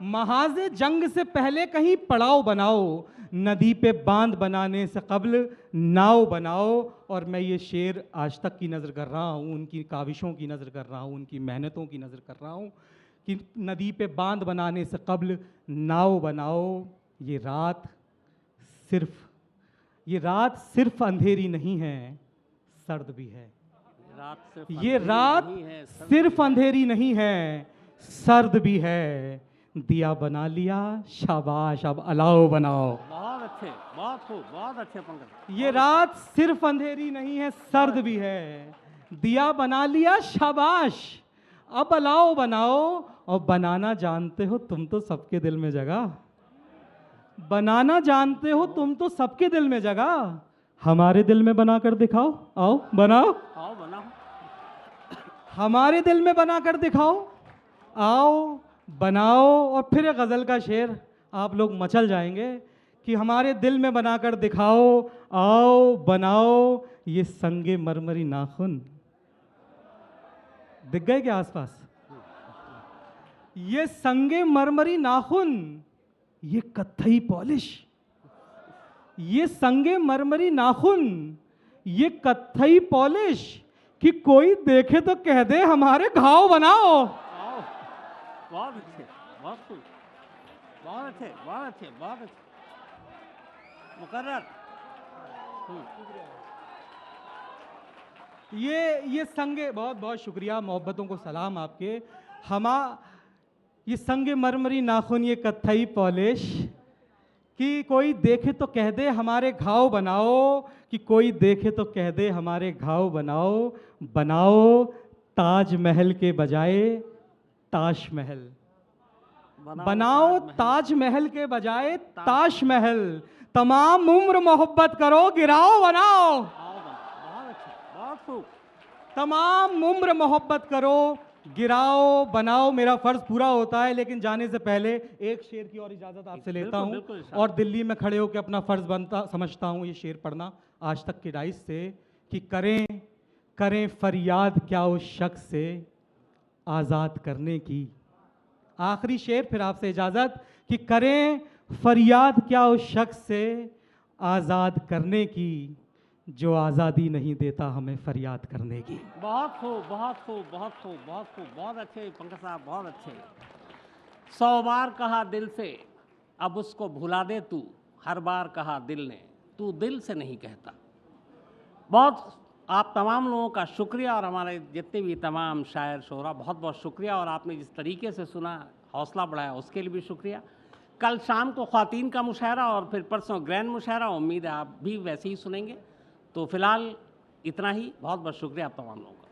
महाज़े जंग से पहले कहीं पड़ाव बनाओ, नदी पे बांध बनाने से कब्ल नाव बनाओ। और मैं ये शेर आज तक की नज़र कर रहा हूँ, उनकी काविशों की नज़र कर रहा हूँ, उनकी मेहनतों की नज़र कर रहा हूँ कि नदी पे बांध बनाने से कब्ल नाव बनाओ। ये रात सिर्फ अंधेरी नहीं है, सर्द भी है। ये रात सिर्फ अंधेरी नहीं है, सर्द भी है। दिया बना लिया शाबाश, अब अलाव बनाओ। बहुत अच्छे, बहुत खूब, बहुत अच्छे पंकज। ये रात सिर्फ अंधेरी नहीं है, सर्द भी है। दिया बना लिया शाबाश, अब अलाव बनाओ। और बनाना जानते हो तुम तो सबके दिल में जगह, बनाना जानते हो तुम तो सबके दिल में जगह। हमारे दिल में बना कर दिखाओ, आओ बनाओ, आओ बनाओ। हमारे दिल में बना कर दिखाओ, आओ बनाओ। और फिर एक गज़ल का शेर, आप लोग मचल जाएंगे कि हमारे दिल में बनाकर दिखाओ, आओ बनाओ। ये संगे मरमरी नाखून दिख गए क्या आसपास? ये संगे मरमरी नाखून, ये कत्थई पॉलिश, ये संगे मरमरी नाखून, ये कत्थई पॉलिश, कि कोई देखे तो कह दे हमारे घाव बनाओ। बहुत अच्छे, बहुत खूब, बहुत अच्छे, बहुत अच्छे, बहुत अच्छे। मुकर्रर। ये संगे, बहुत बहुत शुक्रिया, मोहब्बतों को सलाम आपके। ये संगे मरमरी नाखून, ये कत्थई पॉलिश, कि कोई देखे तो कह दे हमारे घाव बनाओ, कि कोई देखे तो कह दे हमारे घाव बनाओ। बनाओ ताजमहल के बजाय ताशमहल, बनाओ ताजमहल के बजाय ताशमहल, तमाम उम्र मोहब्बत करो, गिराओ बनाओ। बहुत अच्छा, बहुत खूब। तमाम उम्र मोहब्बत करो, गिराओ बनाओ। मेरा फर्ज पूरा होता है, लेकिन जाने से पहले एक शेर की और इजाजत आपसे लेता हूं। बिल्कुल, और दिल्ली में खड़े होकर अपना फर्ज बनता समझता हूं ये शेर पढ़ना आज तक की डाइस से, कि करें करें फरियाद क्या उस शख्स से आज़ाद करने की। आखिरी शेर, फिर आपसे इजाजत, कि करें फरियाद क्या उस शख्स से आज़ाद करने की, जो आज़ादी नहीं देता हमें फरियाद करने की। बहुत खूब, बहुत खूब, बहुत खूब, बहुत खूब, बहुत अच्छे पंकज साहब, बहुत अच्छे। 100 बार कहा दिल से, अब उसको भुला दे तू, हर बार कहा दिल ने, तू दिल से नहीं कहता। बहुत आप तमाम लोगों का शुक्रिया, और हमारे जितने भी तमाम शायर शोरा, बहुत बहुत शुक्रिया। और आपने जिस तरीके से सुना, हौसला बढ़ाया, उसके लिए भी शुक्रिया। कल शाम को ख्वातीन का मुशायरा और फिर परसों ग्रैंड मुशायरा, उम्मीद है आप भी वैसे ही सुनेंगे। तो फिलहाल इतना ही, बहुत बहुत शुक्रिया आप तमाम लोगों का।